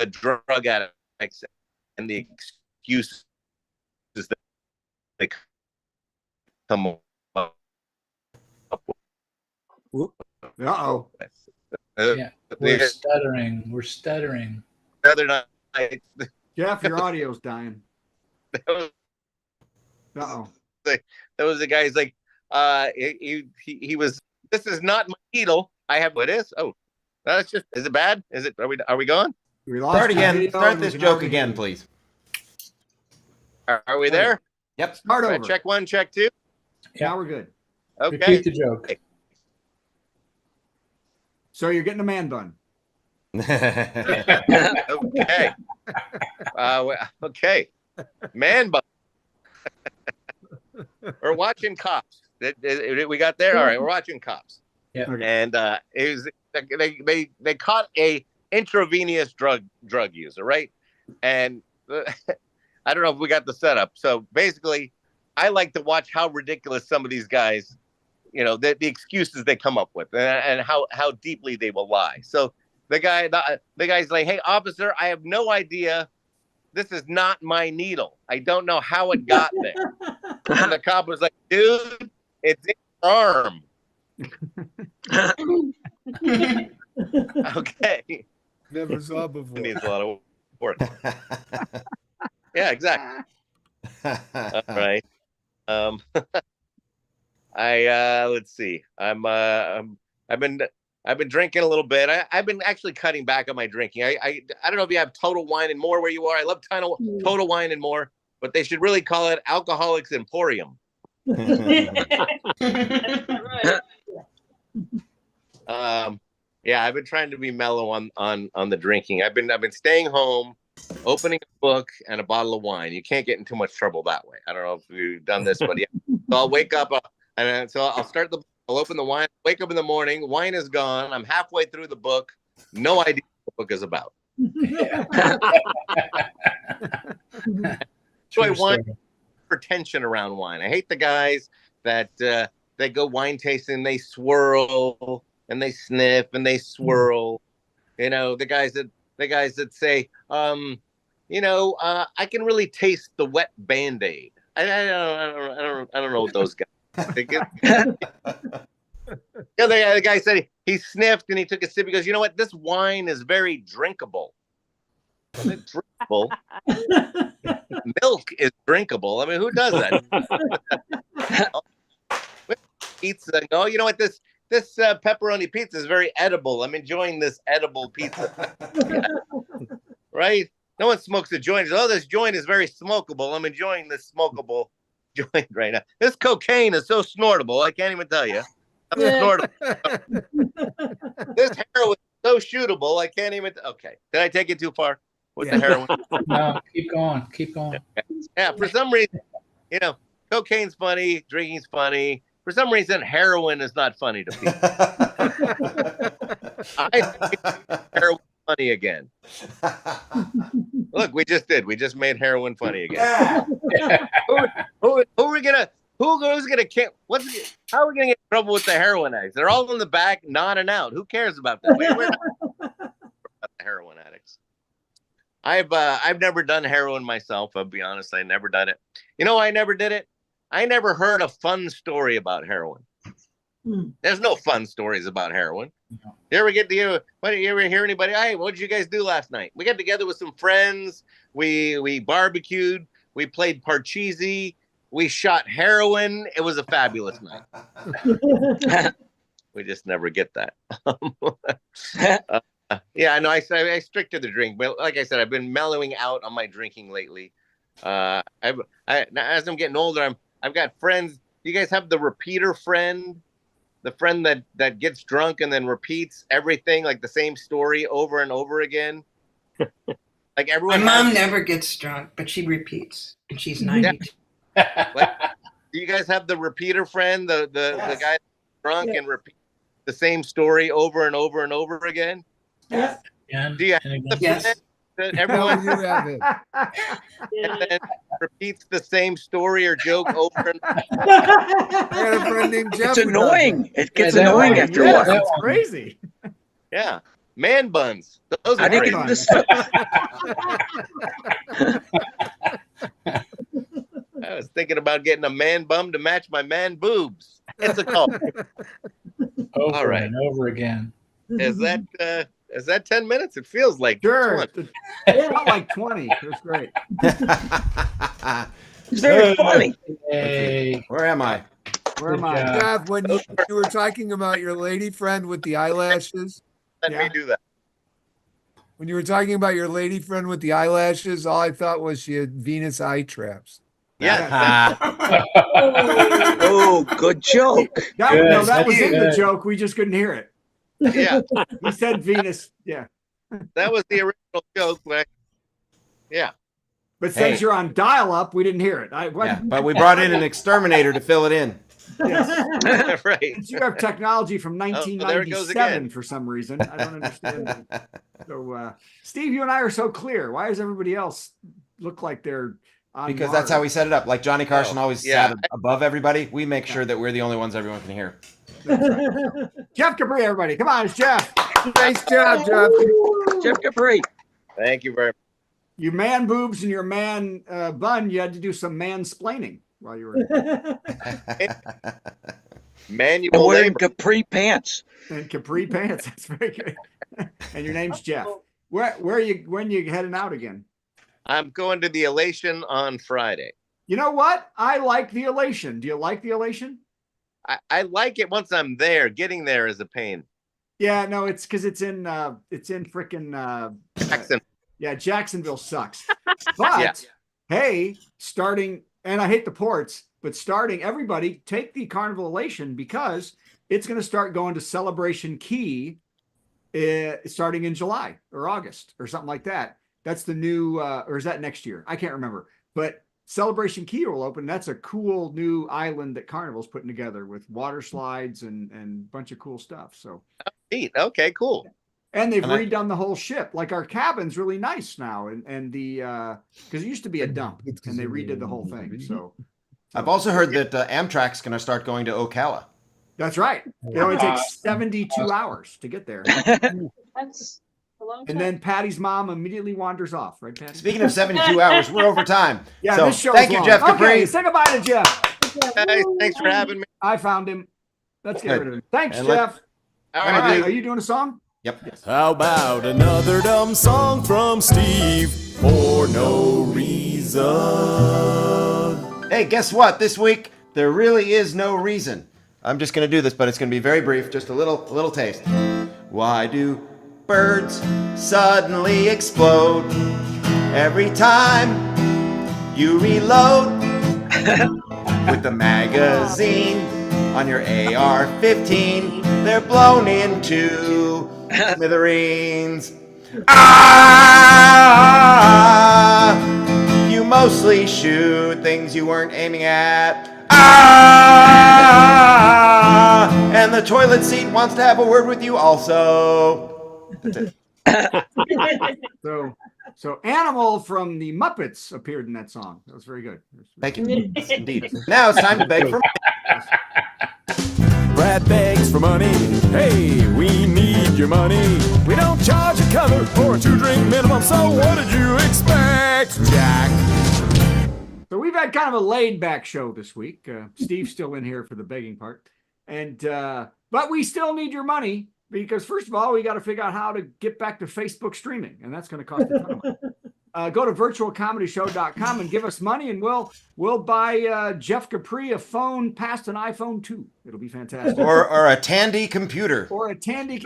drug addicts and the excuses that they come up with. Uh-oh. Yeah, we're stuttering. The other night, Jeff, your audio's dying. Uh-oh. That was the guy. He's like, he was. This is not my needle. I have what is. Oh, that's just. Is it bad? Is it? Are we gone? Start again. Start this joke again, please. Are we there? Yep. Start over. Check one, check two. Yeah. Now we're good. Okay. Repeat the joke. So you're getting a man bun. Okay. Okay. Man bun. We're watching Cops. We got there. All right, we're watching Cops. Yeah. Okay. And it was they caught a intravenous drug user, right? And I don't know if we got the setup. So basically, I like to watch how ridiculous some of these guys the excuses they come up with and how deeply they will lie. So the guy's like, "Hey, officer, I have no idea. This is not my needle. I don't know how it got there." And the cop was like, "Dude, it's in your arm." Okay. Never saw before. Needs a lot of work. Yeah, exactly. All right. Let's see. I've been drinking a little bit. I've been actually cutting back on my drinking. I don't know if you have Total Wine and More where you are. I love Total Wine and More, but they should really call it Alcoholics Emporium. Yeah, I've been trying to be mellow on the drinking. I've been staying home, opening a book and a bottle of wine. You can't get in too much trouble that way. I don't know if you've done this, but yeah. So I'll wake up and so I'll open the wine, wake up in the morning, wine is gone. I'm halfway through the book, no idea what the book is about. So I want pretension around wine. I hate the guys that they go wine tasting, they swirl and they sniff and they swirl. The guys that say, I can really taste the wet Band-Aid. I don't know what those guys. The guy said he sniffed and he took a sip. He goes, "You know what? This wine is very drinkable." Is it drinkable? Milk is drinkable. I mean, who does that? Pizza. Oh, you know what? This pepperoni pizza is very edible. I'm enjoying this edible pizza. Right? No one smokes a joint. Oh, this joint is very smokable. I'm enjoying this smokable joint right now. This cocaine is so snortable. I can't even tell you. Snortable. This heroin is so shootable. I can't even. Okay. Did I take it too far with the heroin? No, keep going. Keep going. Yeah. For some reason, cocaine's funny. Drinking's funny. For some reason, heroin is not funny to people. I think heroin funny again. Look, we just did. We just made heroin funny again. Who's gonna? How are we gonna get in trouble with the heroin addicts? They're all in the back, nodding out. Who cares about that? We're not about the heroin addicts. I've never done heroin myself. I'll be honest. I never done it. I never did it. I never heard a fun story about heroin. There's no fun stories about heroin. You ever hear anybody? Hey, what did you guys do last night? We got together with some friends. We barbecued. We played Parcheesi. We shot heroin. It was a fabulous night. We just never get that. Yeah, I know. I stick to the drink, but like I said, I've been mellowing out on my drinking lately. As I'm getting older, I've got friends. You guys have the repeater friend, the friend that gets drunk and then repeats everything, like the same story over and over again. Like everyone. My mom never gets drunk, but she repeats, and she's 92. Do you guys have the repeater friend, the guy that's drunk and repeats the same story over and over and over again? Yes. Do you have the friend that everyone and then repeats the same story or joke over and over? I had a friend named Jeff. It's annoying. It gets annoying after a while. It's crazy. Yeah. Man buns. Those are I think great. it's I was thinking about getting a man bum to match my man boobs. It's a call. Over All right. and over again. Is that 10 minutes? It feels like Sure. It felt like 20. It was great. It's very funny. Hey. Where am I? Where am I? Jeff, when you were talking about your lady friend with the eyelashes, Let me do that. when you were talking about your lady friend with the eyelashes, all I thought was she had Venus eye traps. Yeah. Oh, good joke. That was in the joke. We just couldn't hear it. Yeah. He said Venus. Yeah. That was the original joke. Yeah. But since you're on dial-up, we didn't hear it. But we brought in an exterminator to fill it in. Yes. Right. Since you have technology from there it goes 1997 again. for some reason. I don't understand that. So, Steve, you and I are so clear. Why does everybody else look like they're Because that's how we set it up. Like Johnny Carson always yeah. sat above everybody. We make sure that we're the only ones everyone can hear. Right. Jeff Capri, everybody. Come on, it's Jeff. Nice job, Jeff. Jeff Capri. Thank you very much. Your man boobs and your man bun, you had to do some mansplaining while you were Manual And wearing labor. capri pants. and capri pants. That's very good. And your name's Jeff. Where are you? When you heading out again? I'm going to the Elation on Friday. You know what? I like the Elation. Do you like the Elation? I like it once I'm there. Getting there is a pain. Yeah, no, it's because it's in frickin' Jackson. Yeah, Jacksonville sucks. But Yeah. hey, starting, and I hate the ports, but starting, everybody take the Carnival Elation because it's going to start going to Celebration Key starting in July or August or something like that. That's the new, or is that next year? I can't remember. But Celebration Key will open. That's a cool new island that Carnival's putting together with water slides and a bunch of cool stuff. So neat. Okay, cool. and they've redone the whole ship. Like our cabin's really nice now, and the because it used to be a dump, and they redid the whole thing. So I've also heard that Amtrak's going to start going to Ocala. that's right. It only takes 72 hours to get there. That's a long time. And then Patty's mom immediately wanders off, right, Patty? Speaking of 72 hours, we're over time. Yeah, so this show. thank you, Jeff Capri. Okay, say goodbye to Jeff. Guys, thanks for having me. I found him. Let's get rid of him. Thanks, And Jeff. All All right. right, are you doing a song? Yep. How about another dumb song from Steve for no reason? Hey, guess what? This week, there really is no reason. I'm just going to do this, but it's going to be very brief. Just a little taste. Why do birds suddenly explode every time you reload with the magazine on your AR-15? They're blown into smithereens. You mostly shoot things you weren't aiming at. And the toilet seat wants to have a word with you also. That's it. So Animal from the Muppets appeared in that song. That was very good. Thank you. Yes, indeed. Now it's time to beg for Brad begs for money. Hey, we need your money. We don't charge a cover for a 2-drink minimum, so what did you expect, Jack? So we've had kind of a laid-back show this week. Steve's still in here for the begging part, and but we still need your money because first of all, we got to figure out how to get back to Facebook streaming, and that's going to cost a ton of money. Go to virtualcomedyshow.com and give us money, and we'll buy Jeff Capri a phone past an iPhone 2. It'll be fantastic. or a Tandy computer. Or a Tandy.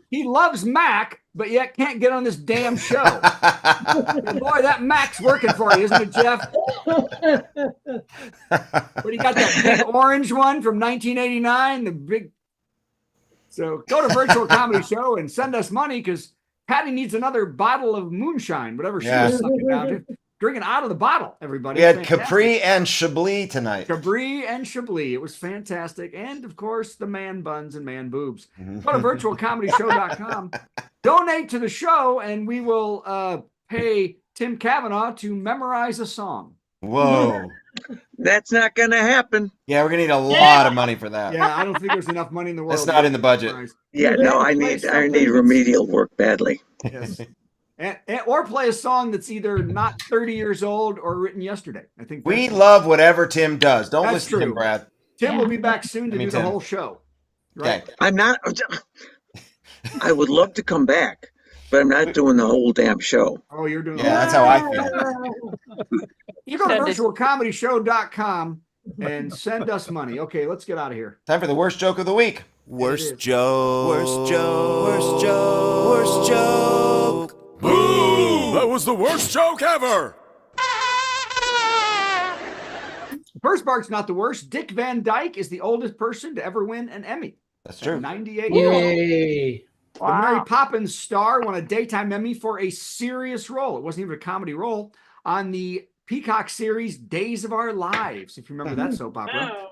He loves Mac, but yet can't get on this damn show. Boy, that Mac's working for you, isn't it, Jeff? What do you got, that big orange one from 1989? The big. So go to Virtual Comedy Show and send us money because Patty needs another bottle of moonshine, whatever she was sucking down to. Drinking out of the bottle, everybody. We had Capri and Chablis tonight. Capri and Chablis. It was fantastic. And, of course, the man buns and man boobs. Go to virtualcomedyshow.com. Donate to the show, and we will pay Tim Cavanaugh to memorize a song. Whoa. That's not going to happen. Yeah, we're going to need a lot of money for that. Yeah, I don't think there's enough money in the world. That's not in the budget. Yeah, no, I need remedial work badly. Yes. Or play a song that's either not 30 years old or written yesterday. I think we love whatever Tim does. Don't That's listen to him, true. Brad. Tim will be back soon to do the Tim. whole show. Right? Okay. I'm not. I would love to come back, but I'm not doing the whole damn show. Oh, you're doing Yeah, that's how I feel. You go to virtualcomedyshow.com and send us money. Okay, let's get out of here. Time for the worst joke of the week. Worst joke. Worst joke. Worst joke. Worst joke. Boo! That was the worst joke ever. The first part's not the worst. Dick Van Dyke is the oldest person to ever win an Emmy. That's true. 98 years old. Yay. The Mary Poppins star won a daytime Emmy for a serious role. It wasn't even a comedy role on the Peacock series Days of Our Lives, if you remember that soap opera.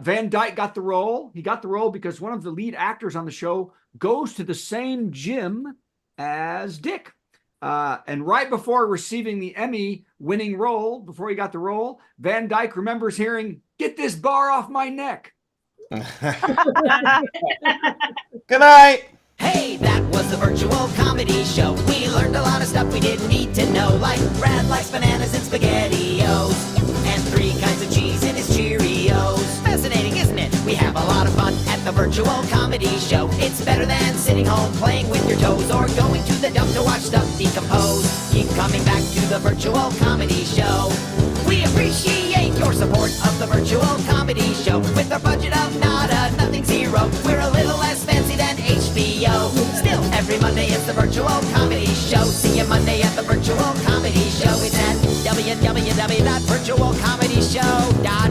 Van Dyke got the role. He got the role because one of the lead actors on the show goes to the same gym as Dick. And right before receiving the Emmy-winning role, before he got the role, Van Dyke remembers hearing, "Get this bar off my neck." Good night. Hey, that was the virtual comedy show. We learned a lot of stuff we didn't need to know, like Brad likes bananas and SpaghettiOs, and 3 kinds of cheese in his Cheerios. Fascinating, isn't it? We have a lot of fun at the virtual comedy show. It's better than sitting home playing with your toes or going to the dump to watch stuff decompose. Keep coming back to the virtual comedy show. We appreciate your support of the virtual comedy show. With our budget of nada, nothing zero, we're a little less fancy than HBO. Still, every Monday it's the virtual comedy show. See you Monday at the virtual comedy show. It's at www.virtualcomedyshow.com.